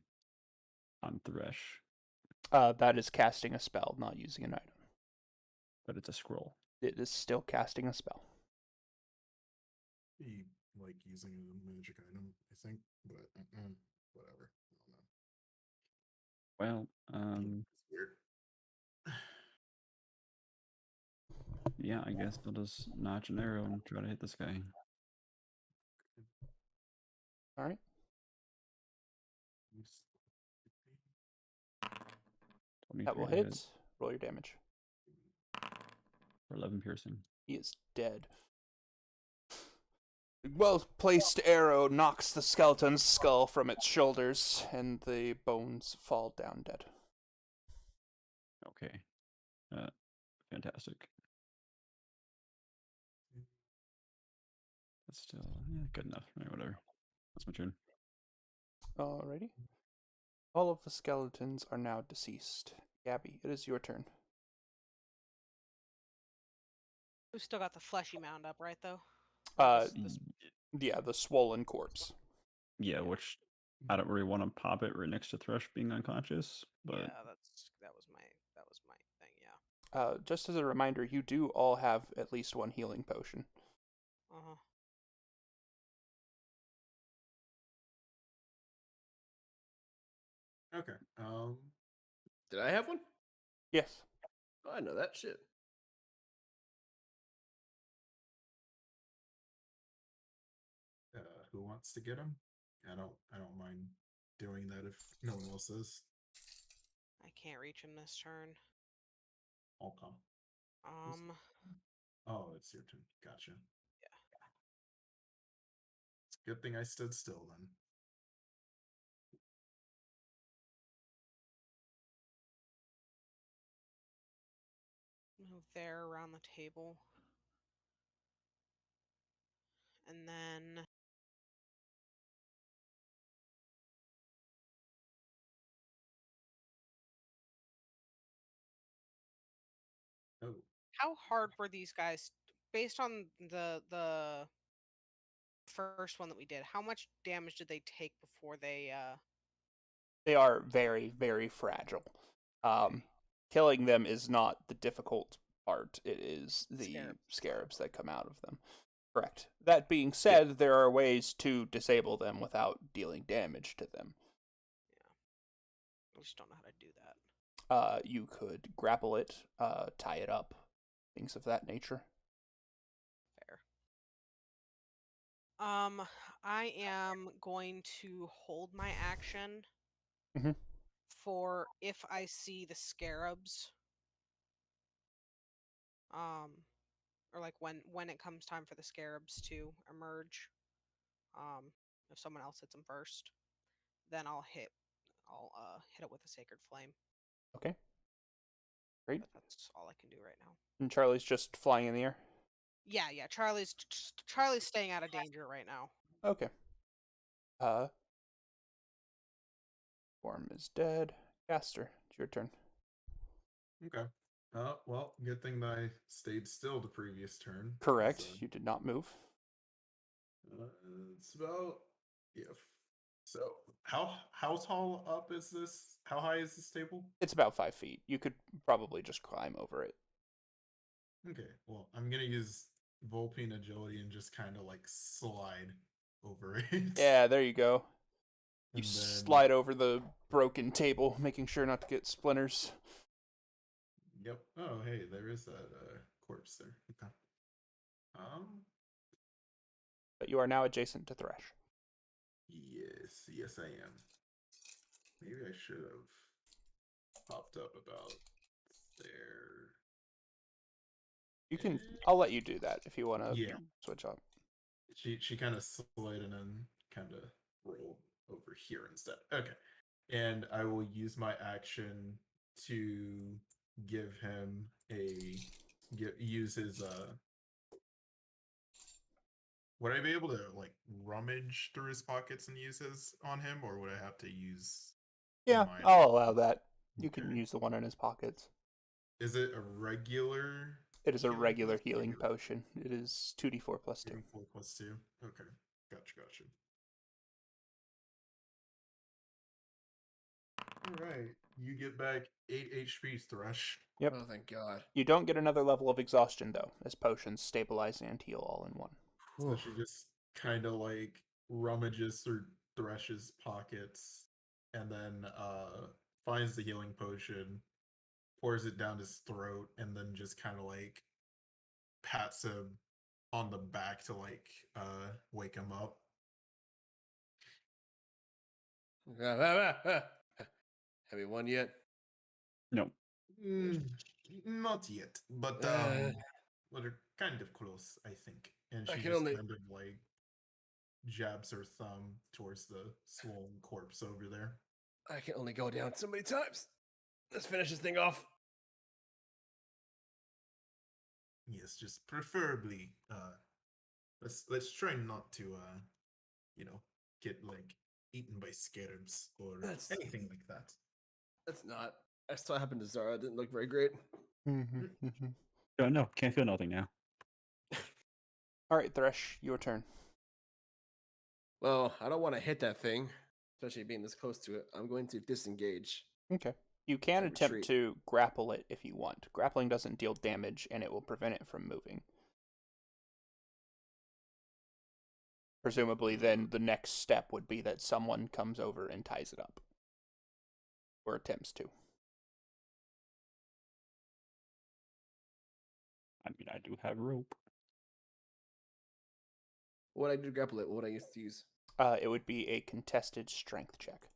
on Thresh, That is casting a spell, not using an item. but it's a scroll. It is still casting a spell. Be like using a magic item, I think, but whatever. I don't know. Well, It's weird. yeah, I guess I'll just notch an arrow and try to hit this guy. All right. That will 23 to hit hit. Roll your damage. for 11 piercing. He is dead. Well-placed arrow knocks the skeleton's skull from its shoulders, and the bones fall down dead. Okay. Fantastic. That's still good enough. Right, whatever. That's my turn. Alrighty. All of the skeletons are now deceased. Gabby, it is your turn. We still got the fleshy mound up, right? Though. Uh, This- Yeah, the swollen corpse. Yeah, which I don't really want to pop it right next to Thresh being unconscious, but yeah, that was my thing. Yeah. Just as a reminder, you do all have at least one healing potion. Uh huh. Okay. Did I have one? Yes. Oh, I know that shit. Who wants to get him? I don't mind doing that if no one else is. I can't reach him this turn. I'll come. Oh, it's your turn. Gotcha. Yeah. It's a good thing I stood still then. there around the table. And then Oh, how hard were these guys based on the first one that we did? How much damage did they take before they They are very, very fragile. Okay. Killing them is not the difficult part. It is the Scarabs. scarabs that come out of them. Correct. That being said, there are ways to disable them without dealing damage to them. I just don't know how to do that. You could grapple it, tie it up, things of that nature. Fair. I am going to hold my action Mhm. for if I see the scarabs. Or like when it comes time for the scarabs to emerge. If someone else hits them first, then I'll hit it with a sacred flame. Okay. Great. But that's all I can do right now. And Charlie's just flying in the air? Yeah. Charlie's staying out of danger right now. Okay. Form is dead. Caster, it's your turn. okay. Well, good thing that I stayed still the previous turn. 'cause, Correct. You did not move. It's about So how tall up is this? How high is this table? It's about 5 feet. You could probably just climb over it. Okay, well, I'm gonna use Volpine agility and just kind of like slide over it. Yeah, there you go. You And then, slide over the broken table, making sure not to get splinters. Yep. Oh, hey, there is that corpse there. Okay. But you are now adjacent to Thresh. Yes, I am. Maybe I should have popped up about there. You can. I'll let you do that if you want to Yeah. switch up. She kind of slid and then kind of rolled over here instead. Okay. And I will use my action to give him use his would I be able to like rummage through his pockets and use his on him, or would I have to use Yeah, mine? I'll allow that. You can Okay. use the one in his pockets. Is it a regular? It is a healing regular potion? healing potion. It is 2d4 plus 2. 4 plus 2. Okay. Gotcha. Alright. You get back 8 HP, Thresh. Yep. Oh, thank God. You don't get another level of exhaustion, though, as potions stabilize and heal all in one. So she just kind of like rummages through Thresh's pockets and then finds the healing potion, pours it down his throat, and then just kind of like pats him on the back to like wake him up. Have you won yet? No. Not yet, but Uh. we're kind of close, I think. And I she can just only- kind of like jabs her thumb towards the swollen corpse over there. I can only go down so many times. Let's finish this thing off. Yes, just preferably let's try not to get like eaten by scarabs or That's- anything like that. That's not. I saw what happened to Zara. It didn't look very great. Oh, no, can't feel nothing now. All right, Thresh, your turn. Well, I don't want to hit that thing, especially being this close to it. I'm going to disengage. Okay. You can And attempt retreat. to grapple it if you want. Grappling doesn't deal damage, and it will prevent it from moving. Presumably, then the next step would be that someone comes over and ties it up. Or attempts to. I mean, I do have rope. What would I do to grapple it? What would I used to use? It would be a contested strength check.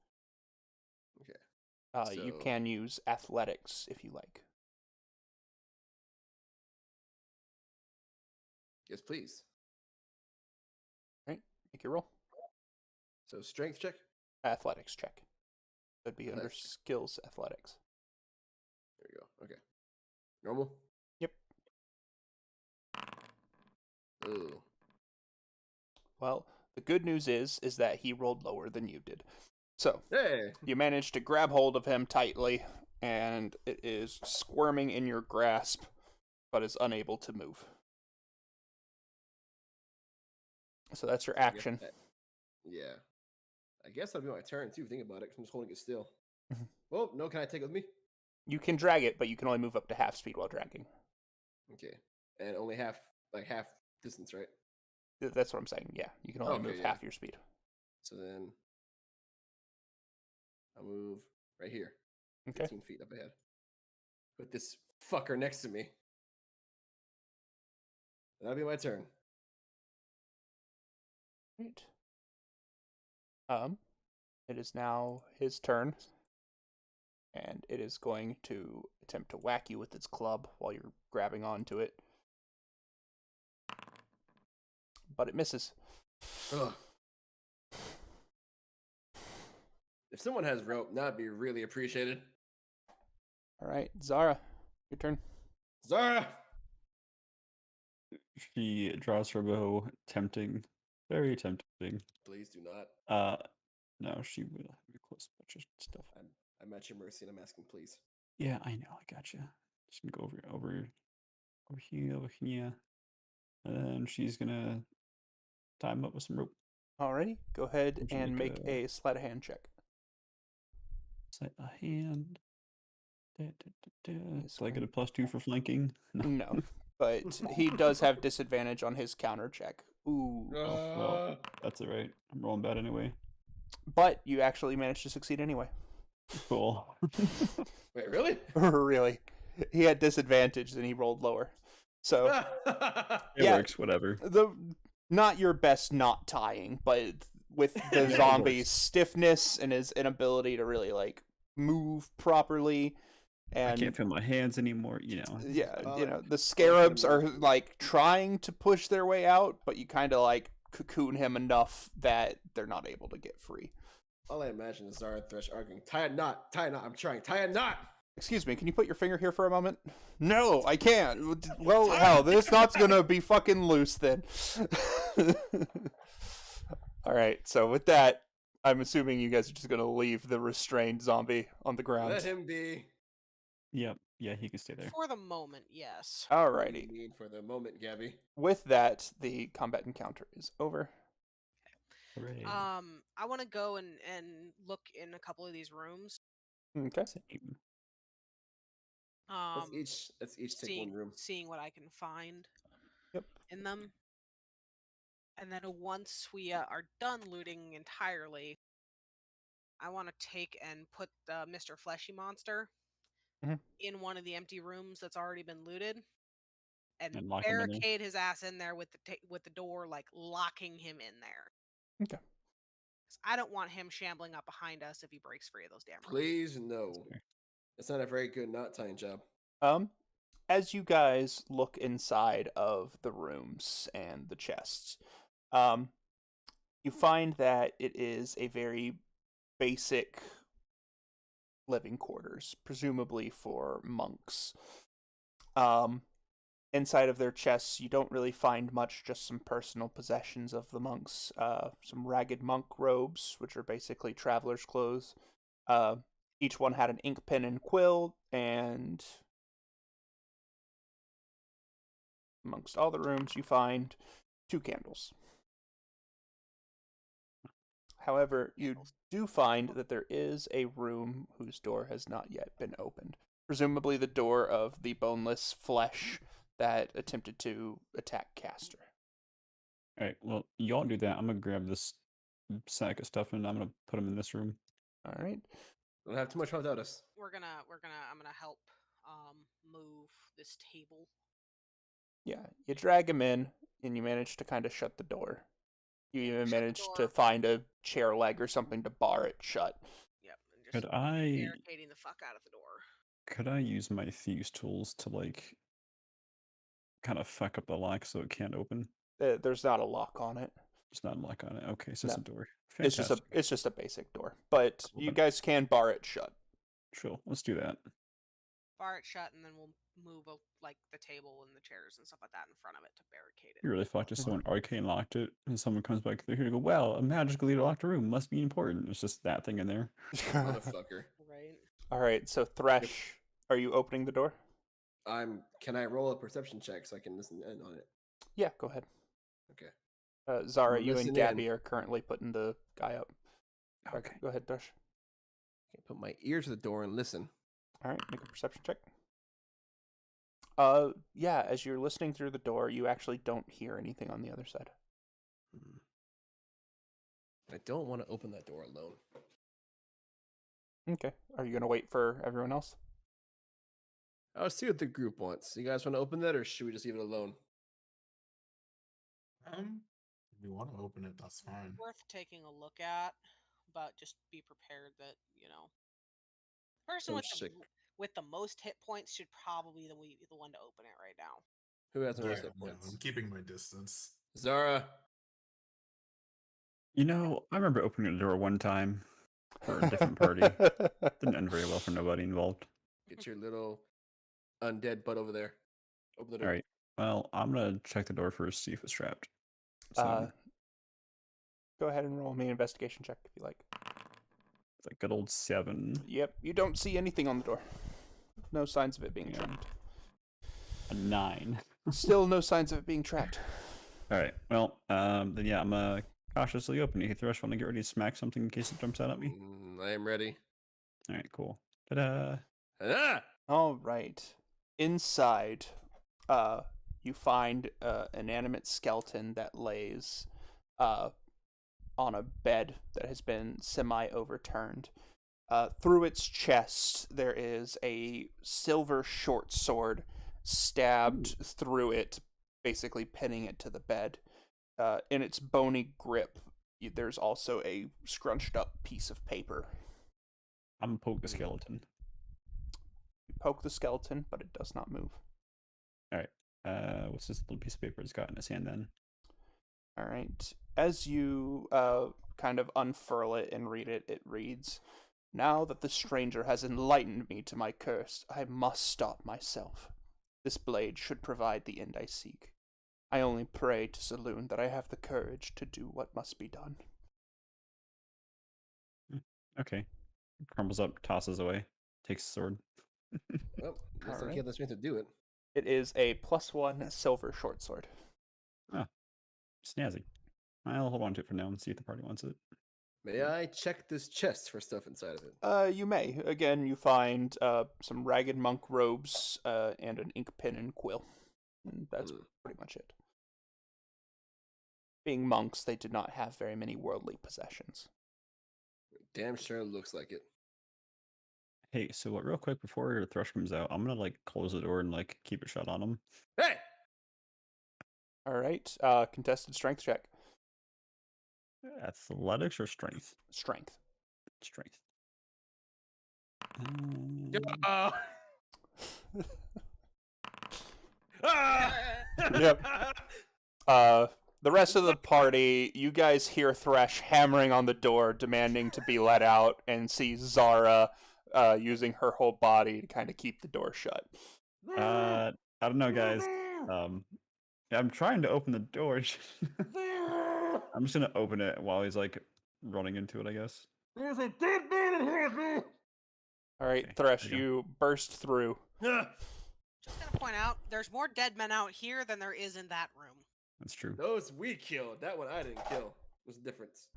Okay. You So- can use athletics if you like. Yes, please. Right? Make your roll. So strength check. Athletics check. That'd be under Athletics check. skills athletics. There we go. Okay. Normal. Yep. Ooh. Well, the good news is that he rolled lower than you did. So, Hey. you managed to grab hold of him tightly, and it is squirming in your grasp, but is unable to move. So that's your I guess action. Yeah. I guess that'll be my turn too. Think about it. 'Cause I'm just holding it still. Mhm. Well, no. Can I take it with me? You can drag it, but you can only move up to half speed while dragging. Okay. And only half distance, right? That's what I'm saying. Yeah, you can only Okay, move yeah. half your speed. So then I'll move right here. Okay. 15 feet up ahead. Put this fucker next to me. That'll be my turn. Right. It is now his turn, and it is going to attempt to whack you with its club while you're grabbing onto it. But it misses. Ugh. If someone has rope, that'd be really appreciated. All right, Zara, your turn. Zara! She draws her bow, tempting, very tempting. Please do not. No, she will have you close a bunch of stuff. I'm at your mercy and I'm asking, please. Yeah, I know, I gotcha. Just gonna go over here, and then she's gonna tie him up with some rope. Alrighty, go ahead Would you and make make a- a sleight of hand check. Sleight of hand. He's Do I get going- a +2 for flanking? No, but he does have disadvantage on his counter check. Ooh. Oh, well, that's alright. I'm rolling bad anyway. But you actually managed to succeed anyway. Cool. Wait, really? Really. He had disadvantage and he rolled lower. So It Yeah. works, whatever. not your best not tying, but with the Yeah, it zombie's works. stiffness and his inability to really like move properly, I and can't feel my hands anymore, you know. yeah, Well, you know, the I scarabs can are imagine. like trying to push their way out, but you kind of like cocoon him enough that they're not able to get free. All I imagine is Zara Thresh arguing, tie a knot, I'm trying, tie a knot! Excuse me, can you put your finger here for a moment? No, I can't. Well, hell, this knot's gonna be fucking loose then. Alright, so with that, I'm assuming you guys are just gonna leave the restrained zombie on the ground. Let him be. Yep, yeah, he can stay there. For the moment, yes. What do Alrighty. you mean for the moment, Gabby? With that, the combat encounter is over. Hooray. I want to go and look in a couple of these rooms. Okay. Same. Let's each take one room. Seeing what I can find Yep. in them. And then once we are done looting entirely, I want to take and put Mr. Fleshy Monster Mhm. in one of the empty rooms that's already been looted, and And lock him in there. barricade his ass in there with the door, like locking him in there. Okay. 'Cause I don't want him shambling up behind us if he breaks free of those damn rooms. Please, no. fair. It's not a very good knot tying job. As you guys look inside of the rooms and the chests, you find that it is a very basic living quarters, presumably for monks. Inside of their chests, you don't really find much, just some personal possessions of the monks. Some ragged monk robes, which are basically traveler's clothes. Each one had an ink pen and quill, and amongst all the rooms, you find 2 candles. However, you do find that there is a room whose door has not yet been opened. Presumably the door of the boneless flesh that attempted to attack Castor. Alright, well, y'all do that. I'm gonna grab this sack of stuff and I'm gonna put them in this room. Alright. Don't have too much without us. I'm gonna help move this table. Yeah, you drag him in, and you manage to kind of shut the door. You even Shut the manage to door. find a chair leg or something to bar it shut. Yep, and just Could I barricading the fuck out of the door. could I use my thieves tools to like kind of fuck up the lock so it can't open? There's not a lock on it. There's not a lock on it. Okay, so it's No. a door. It's just a basic door, but Cool. you guys can bar it shut. Chill. Let's do that. Bar it shut, and then we'll move like the table and the chairs and stuff like that in front of it to barricade it. You really fucked if someone arcane locked it and someone comes back through here to go, well, a magically locked room must be important. It's just that thing in there. Motherfucker. Right. All right, so Thresh, are you opening the door? Can I roll a perception check so I can listen in on it? Yeah, go ahead. Okay. Zara, I'm you and listening Gabby in. are currently putting the guy up. Okay. Go ahead, Thresh. Okay, put my ear to the door and listen. All right, make a perception check. Yeah, as you're listening through the door, you actually don't hear anything on the other side. I don't want to open that door alone. Okay. Are you gonna wait for everyone else? I'll see what the group wants. You guys want to open that, or should we just leave it alone? If you want to open it, that's fine. Worth taking a look at, but just be prepared that person with the most hit points should probably be the one to open it right now. Who has the most Yeah, hit no, points? I'm keeping my distance. Zara. You know, I remember opening the door one time for a different party. Didn't end very well for nobody involved. Get your little undead butt over there. Open the door. All right. Well, I'm gonna check the door first, see if it's trapped. So Go ahead and roll me an investigation check if you like. it's a good old 7. Yep, you don't see anything on the door. No signs of it being trapped. A 9. Still no signs of it being trapped. All right. Well, then yeah, I'm cautiously opening. Hey, Thresh, want to get ready to smack something in case it jumps out at me? I am ready. All right, cool. Ta-da! Ah! All right. Inside, you find an inanimate skeleton that lays on a bed that has been semi-overturned. Through its chest, there is a silver short sword stabbed through it, basically pinning it to the bed. In its bony grip, there's also a scrunched up piece of paper. I'm gonna poke the skeleton. You poke the skeleton, but it does not move. All right. What's this little piece of paper it's got in his hand then? All right. As you kind of unfurl it and read it, it reads, "Now that the stranger has enlightened me to my curse, I must stop myself. This blade should provide the end I seek. I only pray to Saloon that I have the courage to do what must be done." Okay. Crumbles up, tosses away, takes the sword. Well, let's not Alright. get the strength to do it. It is a +1 silver short sword. Snazzy. I'll hold on to it for now and see if the party wants it. May I check this chest for stuff inside of it? You may. Again, you find some ragged monk robes and an ink pen and quill. And that's pretty much it. Being monks, they did not have very many worldly possessions. Damn sure looks like it. Hey, so real quick before Thresh comes out, I'm gonna close the door and keep it shut on him. Hey! All right. Contested strength check. Athletics or strength? Strength. Strength. Oh! Yep. The rest of the party, you guys hear Thresh hammering on the door, demanding to be let out, and see Zara using her whole body to kind of keep the door shut. I don't know, guys. I'm trying to open the door. I'm just gonna open it while he's running into it, I guess. There's a dead man in here with me! All right, Okay, Thresh, there you you burst through. Just gonna point out, there's more dead men out here than there is in that room. That's true. Those we killed. That one I didn't kill. What's the difference?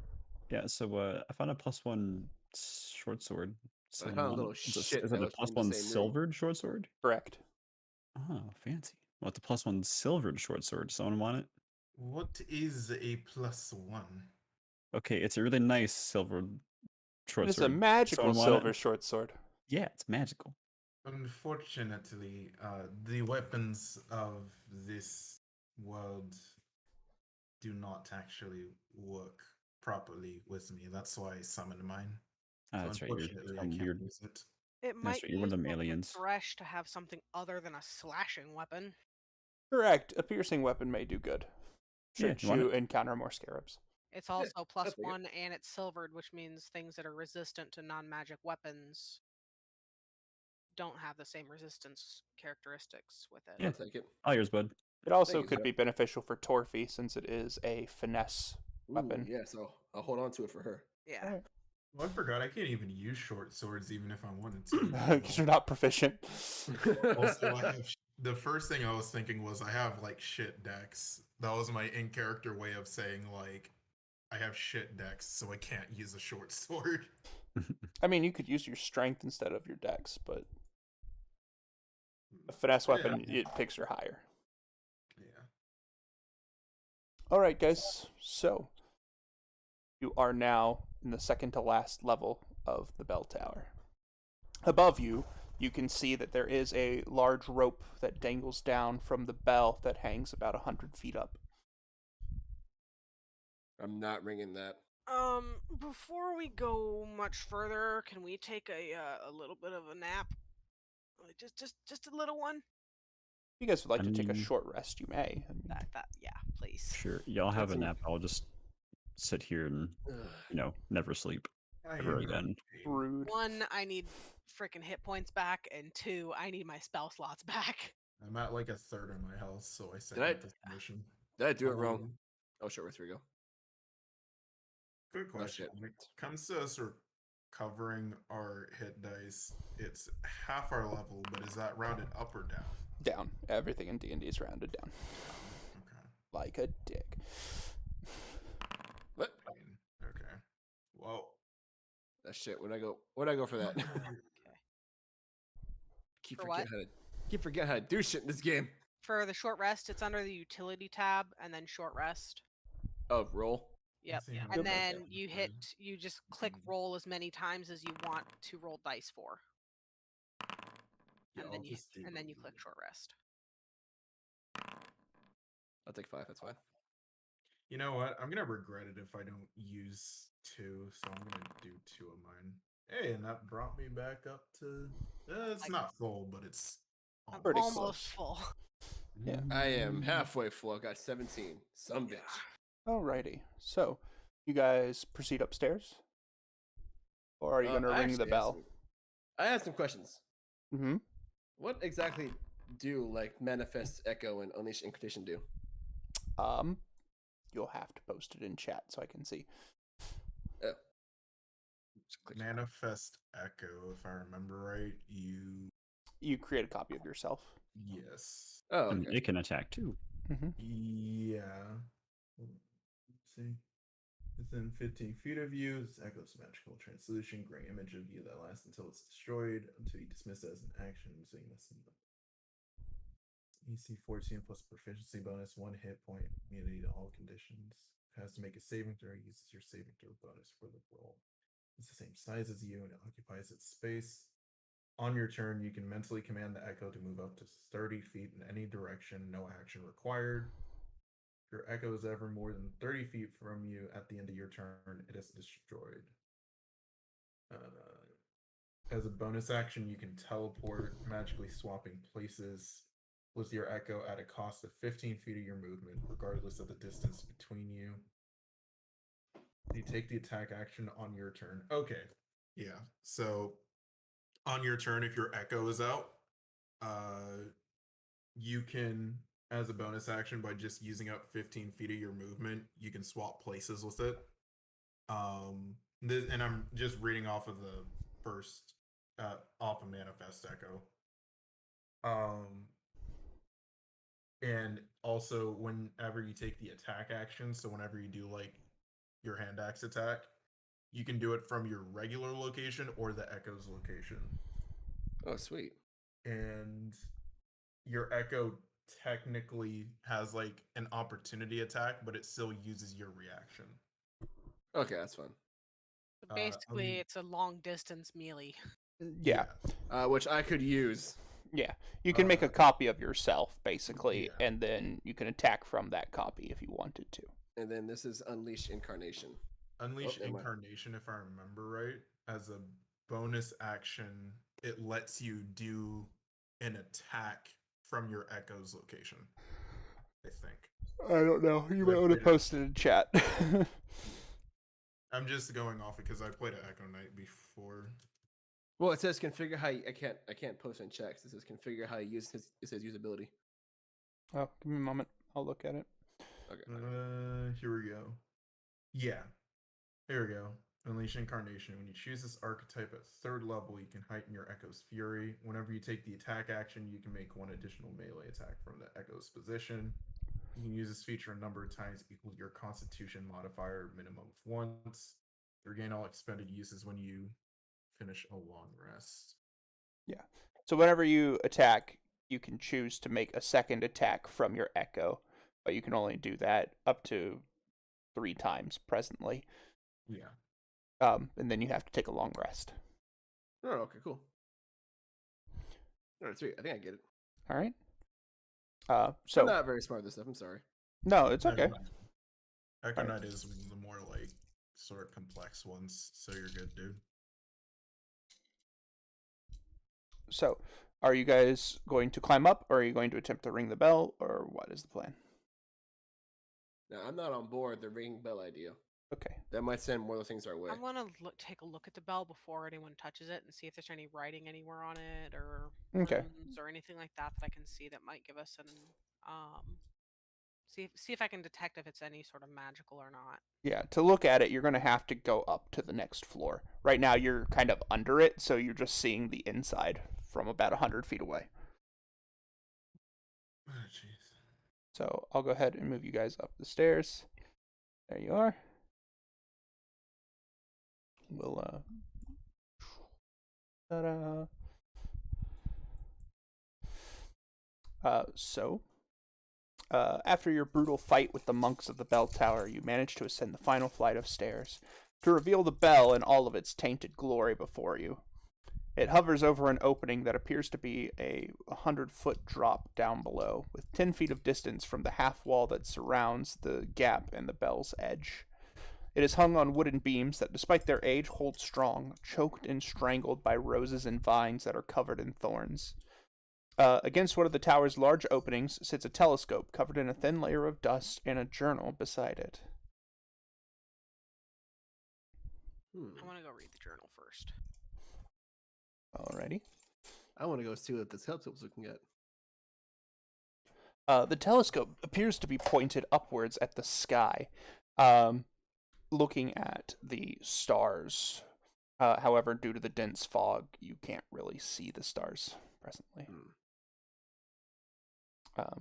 Yeah, so I found a +1 short sword. I found a little Is it shit a that was from the +1 same room. silvered short sword? Correct. Oh, fancy. Well, it's a +1 silvered short sword. Someone want it? What is a +1? Okay, it's a really nice silver short It's a sword. magical Someone want it? silver short sword. Yeah, it's magical. Unfortunately, the weapons of this world do not actually work properly with me. That's why I summoned mine. Ah, So that's right. You're unfortunately, I some can't weird. use it. It might right, you're one of be them useful for aliens. Thresh to have something other than a slashing weapon. Correct. A piercing weapon may do good. Yeah, Should you want you it? encounter more scarabs. It's also I think +1 and it's silvered, which means things that are resistant to non-magic weapons don't have the same resistance characteristics with it. Yeah. I'll take it. All yours, bud. It also you, could sir. be beneficial for Torfi since it is a finesse Ooh, weapon. yes, I'll hold on to it for her. Yeah. Alright. Well, I forgot I can't even use short swords even if I wanted to. Because you're not proficient. Also, I have the first thing I was thinking was I have like shit decks. That was my in character way of saying like I have shit decks, so I can't use a short sword. I mean, you could use your strength instead of your dex, but a finesse weapon, Yeah. it picks her higher. Yeah. Alright, guys. So, you are now in the second to last level of the bell tower. Above you, you can see that there is a large rope that dangles down from the bell that hangs about 100 feet up. I'm not ringing that. Before we go much further, can we take a little bit of a nap? Like just a little one. If you guys would like I to take a mean- short rest, you may. I mean, That yeah, please. Sure. Y'all have a Cancel. nap. I'll just sit here and, Ugh. never sleep I ever am again. rude. One, I need freaking hit points back, and two, I need my spell slots back. I'm at like a third of my health, so I Did I- second this mission. Did I do it wrong? Um, Oh, sure, with Rigo. Good Oh, question. shit. When it comes to us recovering our hit dice, it's half our level, but is that rounded up or down? Down. Everything in D&D is rounded down. Okay. Like a dick. What? Fine. Okay. Well, That shit. Where'd I go for that? Okay. keep For forgetting how to do shit in this game. For the short rest, it's under the utility tab, and then short rest. Oh, roll. Yep. see how And good then that you is. hit, you just click Mhm. roll as many times as you want to roll dice for, Yeah, and I'll then just do and then both you of click them. short rest. I'll take 5. That's fine. You know what? I'm gonna regret it if I don't use 2, so I'm gonna do 2 of mine. Hey, and that brought me back up to. It's Like- not full, but it's I'm Pretty almost close. full. Yeah. I am halfway full. I got 17. Some bitch. Alrighty. So, you guys proceed upstairs? Or are you going to I ring the actually had bell? I have some questions. Mm-hmm. What exactly do like manifest echo and unleash incantation do? You'll have to post it in chat so I can see. Just click. Manifest Echo, if I remember right. You create a copy of yourself. Yes. Oh, And okay. it can attack too. Mm-hmm. Yeah. Let's see. Within 15 feet of you, this Echo's magical translution, gray image of you that lasts until it's destroyed, until you dismiss it as an action, using this in the EC 14 plus proficiency bonus, 1 hit point, immunity to all conditions. It has to make a saving throw, uses your saving throw bonus for the roll. It's the same size as you and it occupies its space. On your turn, you can mentally command the Echo to move up to 30 feet in any direction, no action required. If your Echo is ever more than 30 feet from you at the end of your turn, it is destroyed. As a bonus action, you can teleport, magically swapping places with your Echo at a cost of 15 feet of your movement, regardless of the distance between you. You take the attack action on your turn. Okay. Yeah. So on your turn, if your Echo is out, you can, as a bonus action, by just using up 15 feet of your movement, you can swap places with it. And I'm just reading off of the first, off of Manifest Echo. And also, whenever you take the attack action, so whenever you do like your hand axe attack, you can do it from your regular location or the Echo's location. Oh, sweet. And your Echo technically has like an opportunity attack, but it still uses your reaction. Okay, that's fine. So basically, it's a long distance melee. Yeah. Which I could use. Yeah. You can make a copy of yourself, basically, Yeah. and then you can attack from that copy if you wanted to. And then this is Unleash Incarnation. Unleash never mind. Incarnation, if I remember right, as a bonus action, it lets you do an attack from your Echo's location. I think. I don't know. You might want to post it in chat. I'm just going off it because I played an Echo Knight before. Well, it says configure how I can't post in checks. It says configure how you use his. It says usability. Oh, give me a moment. I'll look at it. Okay. Here we go. Yeah. Here we go. Unleash Incarnation. When you choose this archetype at 3rd level, you can heighten your Echo's Fury. Whenever you take the attack action, you can make 1 additional melee attack from the Echo's position. You can use this feature a number of times equal to your Constitution modifier minimum of once. Regain all expended uses when you finish a long rest. Yeah. So whenever you attack, you can choose to make a second attack from your Echo, but you can only do that up to 3 times presently. Yeah. And then you have to take a long rest. Oh, okay, cool. All right, sweet. I think I get it. All right. So I'm not very smart at this stuff. I'm sorry. No, it's okay. Echo-Knight is one of the more like sort of complex ones, so you're good, dude. So, are you guys going to climb up, or are you going to attempt to ring the bell, or what is the plan? Now, I'm not on board the ring bell idea. Okay. That might send more of those things our way. I want to take a look at the bell before anyone touches it and see if there's any writing anywhere on it or Okay. runes or anything like that that I can see that might give us an see if I can detect if it's any sort of magical or not. Yeah, to look at it, you're going to have to go up to the next floor. Right now, you're kind of under it, so you're just seeing the inside from about 100 feet away. Oh, jeez. So I'll go ahead and move you guys up the stairs. There you are. We'll, ta-da. After your brutal fight with the monks of the bell tower, you manage to ascend the final flight of stairs to reveal the bell in all of its tainted glory before you. It hovers over an opening that appears to be a 100-foot drop down below, with 10 feet of distance from the half wall that surrounds the gap in the bell's edge. It is hung on wooden beams that, despite their age, hold strong, choked and strangled by roses and vines that are covered in thorns. Against one of the tower's large openings sits a telescope covered in a thin layer of dust and a journal beside it. I want to go read the journal first. Alrighty. I want to go see what this telescope's looking at. The telescope appears to be pointed upwards at the sky, looking at the stars. However, due to the dense fog, you can't really see the stars presently. However,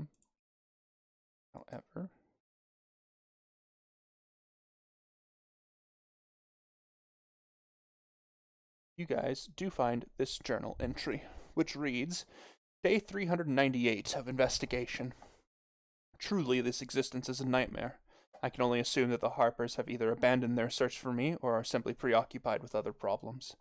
you guys do find this journal entry, which reads, Day 398 of investigation. Truly, this existence is a nightmare. I can only assume that the Harpers have either abandoned their search for me or are simply preoccupied with other problems.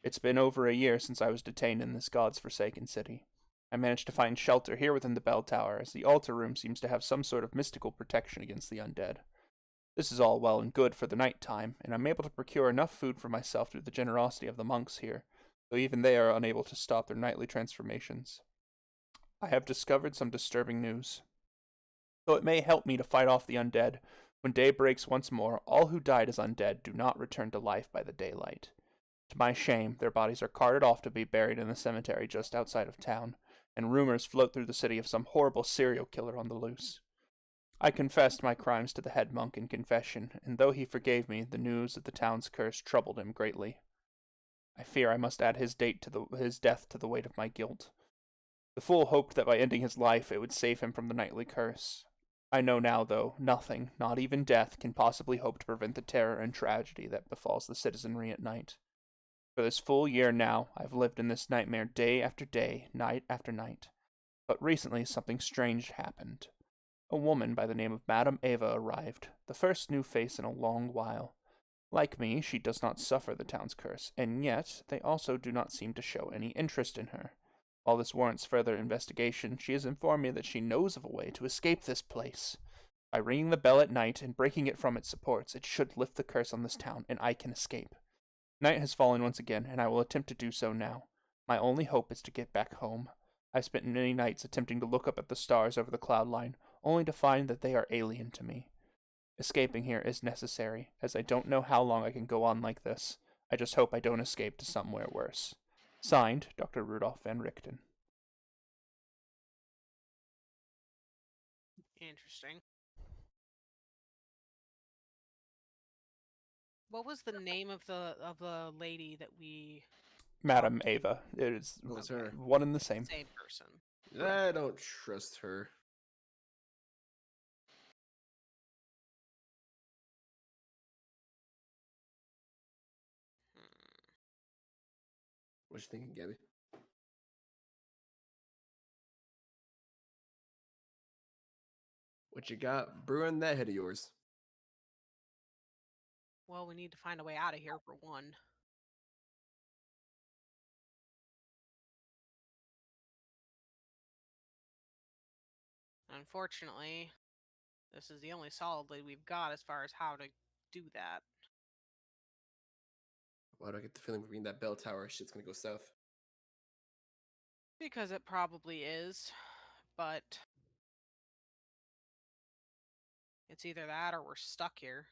It's been over a year since I was detained in this god's forsaken city. I managed to find shelter here within the bell tower, as the altar room seems to have some sort of mystical protection against the undead. This is all well and good for the night time, and I'm able to procure enough food for myself through the generosity of the monks here, though even they are unable to stop their nightly transformations. I have discovered some disturbing news. Though it may help me to fight off the undead, when day breaks once more, all who died as undead do not return to life by the daylight. To my shame, their bodies are carted off to be buried in the cemetery just outside of town, and rumors float through the city of some horrible serial killer on the loose. I confessed my crimes to the head monk in confession, and though he forgave me, the news of the town's curse troubled him greatly. I fear I must add his death to the weight of my guilt. The fool hoped that by ending his life it would save him from the nightly curse. I know now, though, nothing, not even death, can possibly hope to prevent the terror and tragedy that befalls the citizenry at night. For this full year now, I've lived in this nightmare day after day, night after night. But recently something strange happened. A woman by the name of Madame Eva arrived, the first new face in a long while. Like me, she does not suffer the town's curse, and yet they also do not seem to show any interest in her. While this warrants further investigation, she has informed me that she knows of a way to escape this place. By ringing the bell at night and breaking it from its supports, it should lift the curse on this town, and I can escape. Night has fallen once again, and I will attempt to do so now. My only hope is to get back home. I've spent many nights attempting to look up at the stars over the cloud line, only to find that they are alien to me. Escaping here is necessary, as I don't know how long I can go on like this. I just hope I don't escape to somewhere worse. Signed, Dr. Rudolph Van Richten. Interesting. What was the name of the lady that we Madam talked to? Ava. It is What was Okay. her? one and the same. Same person. I don't trust her. What you thinking, Gabby? What you got brewing that head of yours? Well, we need to find a way out of here for one. Unfortunately, this is the only solid lead we've got as far as how to do that. Why do I get the feeling between that bell tower shit's gonna go south? Because it probably is, but it's either that or we're stuck here.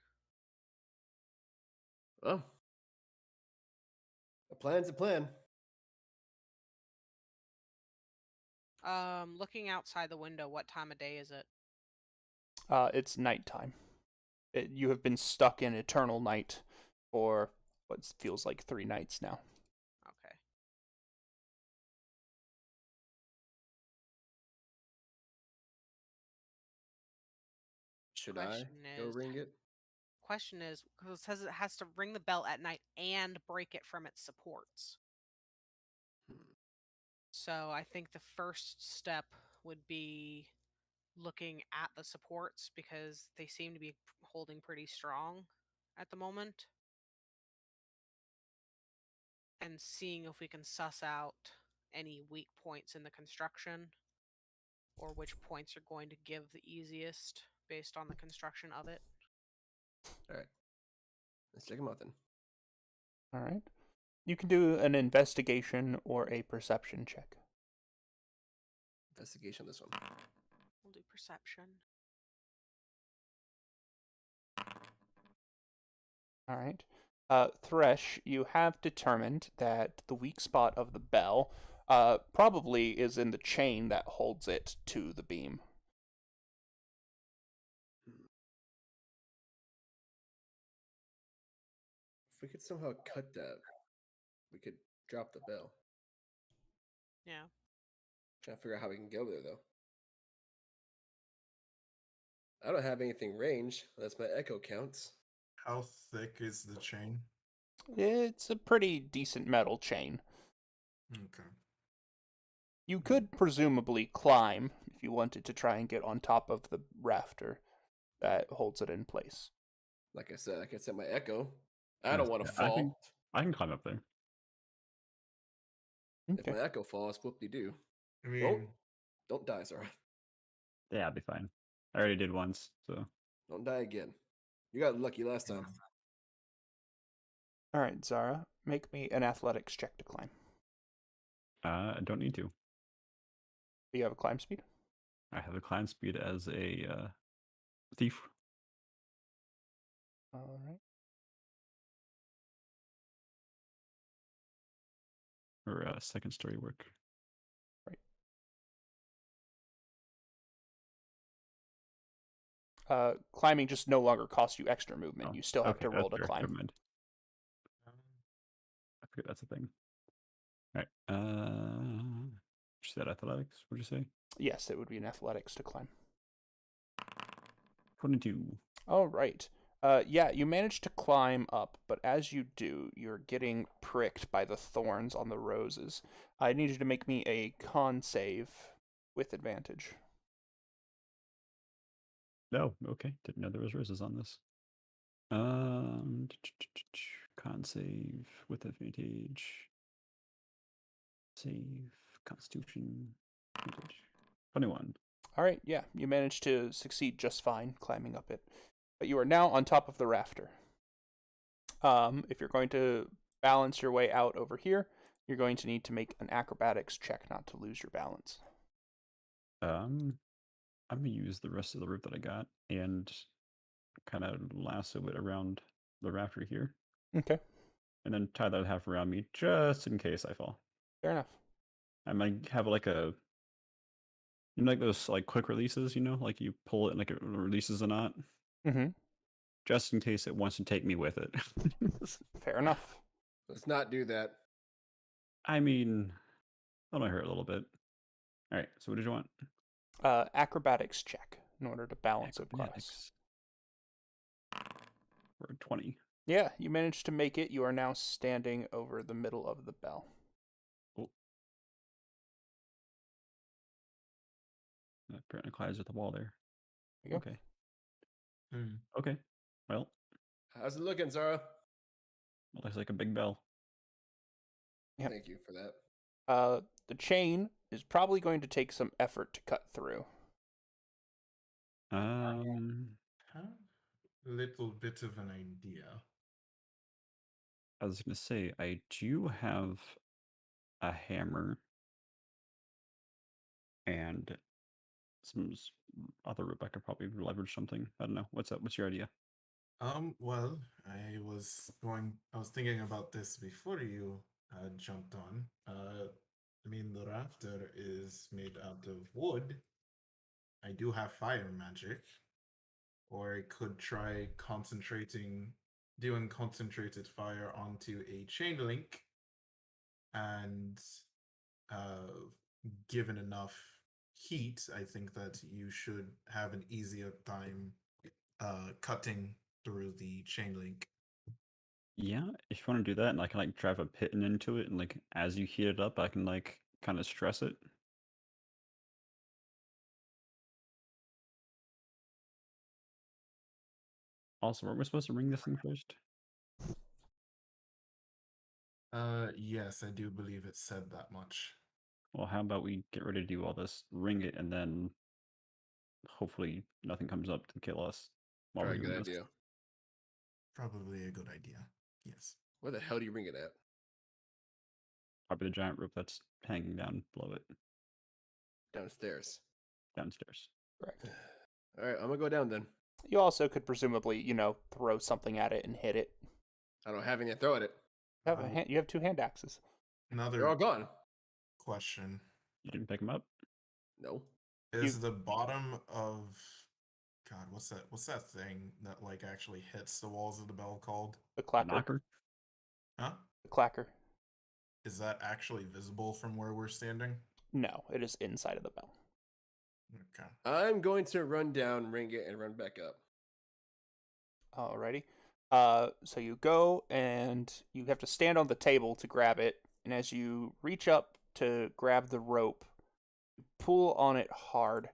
Well, a plan's a plan. Looking outside the window, what time of day is it? It's nighttime. You have been stuck in eternal night for what feels like 3 nights now. Okay. Should I go ring it? Question is, because it says it has to ring the bell at night and break it from its supports. So I think the first step would be looking at the supports because they seem to be holding pretty strong at the moment. And seeing if we can suss out any weak points in the construction or which points are going to give the easiest based on the construction of it. All right. Let's check them out then. All right. You can do an investigation or a perception check. Investigation on this one. We'll do perception. All right. Thresh, you have determined that the weak spot of the bell probably is in the chain that holds it to the beam. If we could somehow cut that, we could drop the bell. Yeah. Trying to figure out how we can go there though. I don't have anything ranged unless my echo counts. How thick is the chain? It's a pretty decent metal chain. Okay. You could presumably climb if you wanted to try and get on top of the rafter that holds it in place. Like I said, my echo. I don't want to I fall. can climb up there. If Okay. my echo falls, whoop-de-doo. I mean, Don't die, Zara. Yeah, I'll be fine. I already did once, so Don't die again. You got lucky last time. All right, Zara, make me an athletics check to climb. I don't need to. Do you have a climb speed? I have a climb speed as a thief. All right. Or second story work. Climbing just no longer costs you extra movement. Oh, You still have okay, to roll that's to fair. climb. Never mind. I forget that's a thing. All right. You said athletics. What'd you say? Yes, it would be an athletics to climb. 22. All right. Yeah, you managed to climb up, but as you do, you're getting pricked by the thorns on the roses. I need you to make me a con save with advantage. No, okay. Didn't know there was roses on this. Con save with advantage. Save Constitution. Advantage. 21. All right, yeah, you managed to succeed just fine climbing up it. But you are now on top of the rafter. If you're going to balance your way out over here, you're going to need to make an acrobatics check not to lose your balance. I'm gonna use the rest of the rope that I got and kind of lasso it around the rafter here, Okay. and then tie that half around me just in case I fall. Fair enough. I might have like a, you know, like those like quick releases, you know, like you pull it and like it releases a knot, Mm-hmm. just in case it wants to take me with it. Fair enough. Let's not do that. I mean, that might hurt a little bit. All right, so what did you want? Acrobatics check in order to balance it across. Acrobatics. For 20. Yeah, you managed to make it. You are now standing over the middle of the bell. Oh. That apparently collides with the wall there. There you go. Okay. Hmm. Okay. Well, How's it looking, Zara? it looks like a big bell. Yep. Thank you for that. The chain is probably going to take some effort to cut through. Have a little bit of an idea. I was gonna say I do have a hammer and some other rope. I could probably leverage something. I don't know. What's up? What's your idea? Well, I was thinking about this before you jumped on. I mean, the rafter is made out of wood. I do have fire magic, or I could try doing concentrated fire onto a chain link, and uh, given enough heat, I think that you should have an easier time cutting through the chain link. Yeah, if you want to do that, and I can like drive a pin into it, and like as you heat it up, I can like kind of stress it. Also, weren't we supposed to ring this thing first? Yes, I do believe it said that much. Well, how about we get ready to do all this, ring it, and then hopefully nothing comes up to kill us while we're Probably a doing good this. idea. Probably a good idea. Yes. Where the hell do you bring it at? Probably the giant rope that's hanging down below it, Downstairs. downstairs. Correct. All right, I'm gonna go down then. You also could presumably, throw something at it and hit it. I don't have any to throw at it. You have two hand axes. They're all Another gone. question. You didn't pick them up? No. Is the bottom of God, what's that thing that like actually hits the walls of the bell called? The A clacker. knocker? Huh? The clacker. Is that actually visible from where we're standing? No, it is inside of the bell. Okay. I'm going to run down, ring it, and run back up. Alrighty. So you go and you have to stand on the table to grab it, and as you reach up to grab the rope, you pull on it hard,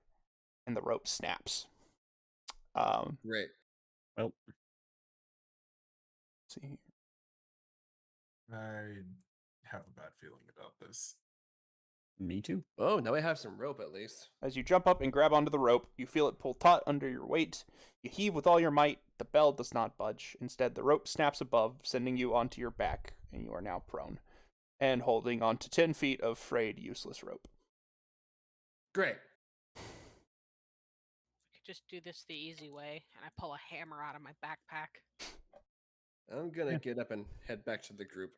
and the rope snaps. Great. Well, Let's see. I have a bad feeling about this. me too. Oh, now I have some rope at least. As you jump up and grab onto the rope, you feel it pull taut under your weight. You heave with all your might. The bell does not budge. Instead, the rope snaps above, sending you onto your back, and you are now prone and holding onto 10 feet of frayed, useless rope. Great. I could just do this the easy way, and I pull a hammer out of my backpack. I'm gonna Yeah. get up and head back to the group.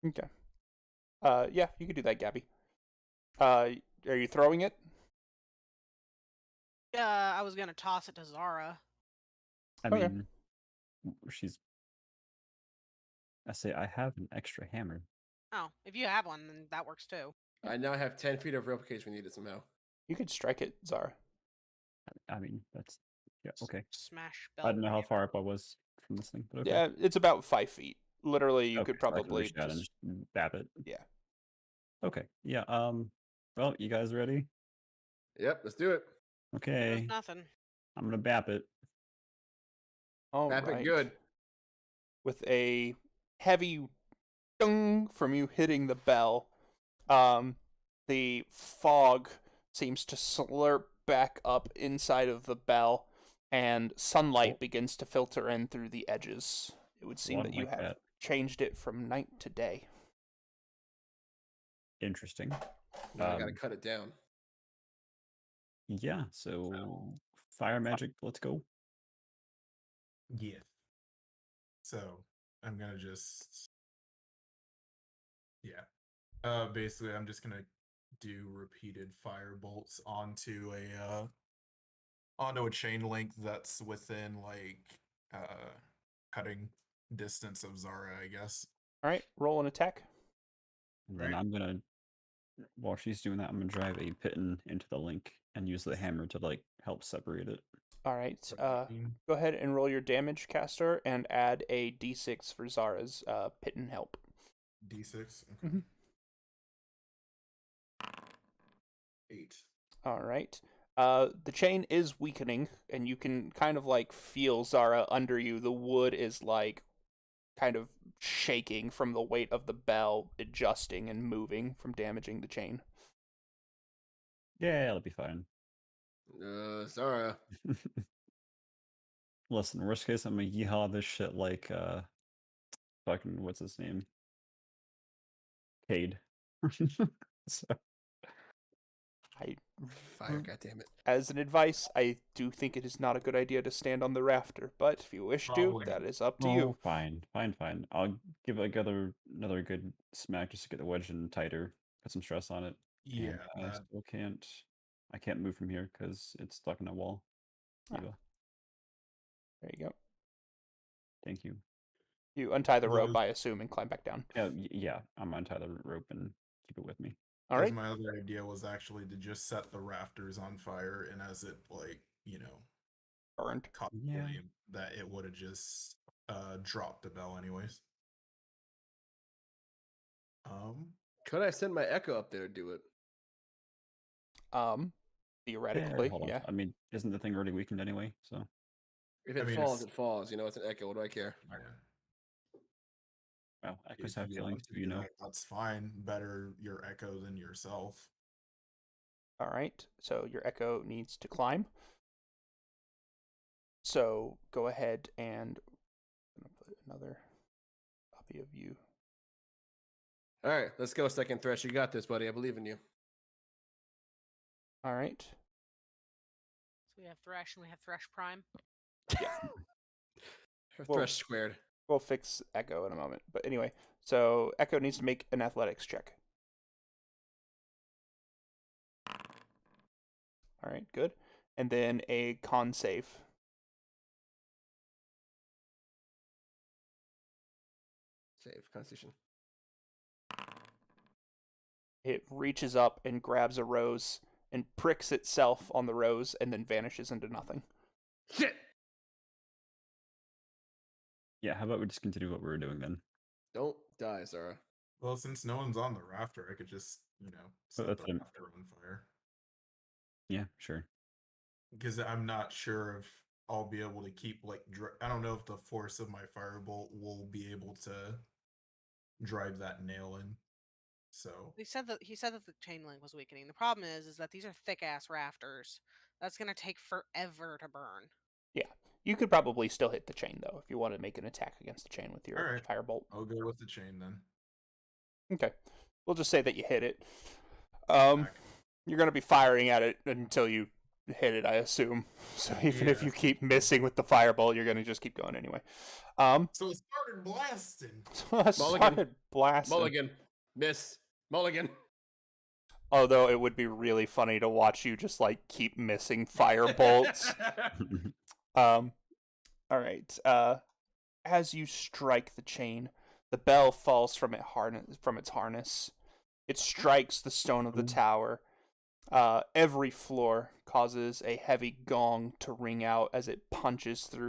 Okay. Yeah, you could do that, Gabby. Are you throwing it? Yeah, I was gonna toss it to Zara. I Okay. mean, I say I have an extra hammer. Oh, if you have one, then that works too. I now have 10 feet of rope in case we need it somehow. You could strike it, Zara. I mean, that's yeah, okay. Smash I bell. don't know how far up I was from this thing, but okay. Yeah, it's about 5 feet. Literally, you Okay, could so I can probably reach out and just... just dab it. Yeah. Okay. Yeah. Well, you guys ready? Yep, let's do it. Okay. There's nothing. I'm gonna bap it. All Bap it right. good. With a heavy ding from you hitting the bell, the fog seems to slurp back up inside of the bell, and sunlight begins to filter in through the edges. It would seem One that you like have that. changed it from night to day. Interesting. Now I gotta Um, cut it down. Yeah. So fire magic. Let's go. Yeah. So I'm gonna just Basically, I'm just gonna do repeated fire bolts onto a chain link that's within cutting distance of Zara, I guess. All right, roll an attack. And then Right. I'm gonna, while she's doing that, I'm gonna drive a pitten into the link and use the hammer to like help separate it. All right. 17. Go ahead and roll your damage, caster, and add a d6 for Zara's pitten help. D6. Okay. Mhm. 8. All right. The chain is weakening, and you can kind of like feel Zara under you. The wood is like kind of shaking from the weight of the bell adjusting and moving from damaging the chain. Yeah, it'll be fine. Zara. Listen, worst case, I'm gonna yeehaw this shit like fucking what's his name? Cade. So, I, Fire, goddammit. as an advice, I do think it is not a good idea to stand on the rafter, but if you wish to, Probably that not. is up to oh, you. fine. I'll give like another good smack just to get the wedge in tighter, put some stress on it. Yeah. And I still can't. I can't move from here because it's stuck in a wall. Ah. Eva, There you go. thank you. You untie the rope, Those- I assume, and climb back down. Yeah, I'm gonna untie the rope and keep it with me. All 'cause right. my other idea was actually to just set the rafters on fire, and as it Burned. caught Yeah. flame, that it would have just dropped the bell anyways. Could I send my echo up there to do it? Theoretically, hold on. yeah. I mean, isn't the thing already weakened anyway? So If I it mean, falls, it's- it falls. You know, it's an echo. What do I care? well, echoes If have you feelings want to too, you do know. that, that's fine. Better your echo than yourself. All right. So your echo needs to climb. So go ahead and I'm gonna put another copy of you. All right, let's go, Second Thresh. You got this, buddy. I believe in you. All right. So we have Thresh and we have Thresh Prime. Well- Thresh squared. We'll fix Echo in a moment. But anyway, so Echo needs to make an athletics check. All right, good. And then a con save. Save. Constitution. It reaches up and grabs a rose and pricks itself on the rose and then vanishes into nothing. Shit! Yeah, how about we just continue what we were doing then? Don't die, Zara. Well, since no one's on the rafter, I could just, set that's the what I'm- rafter on fire. Yeah, sure. Because I'm not sure if I'll be able to keep, I don't know if the force of my firebolt will be able to drive that nail in. So, He said that the chain link was weakening. The problem is that these are thick ass rafters. That's gonna take forever to burn. Yeah. You could probably still hit the chain, though, if you want to make an attack against the chain with your Alright. firebolt. I'll go with the chain then. Okay. We'll just say that you hit it. Back. You're going to be firing at it until you hit it, I assume. So even if Yeah. you keep missing with the firebolt, you're going to just keep going anyway. So it started blasting. So I started blasting. Mulligan. Miss. Mulligan. Although it would be really funny to watch you just like keep missing firebolts. All right. As you strike the chain, the bell falls from its harness. It strikes the stone of the tower. Every floor causes a heavy gong to ring out as it punches through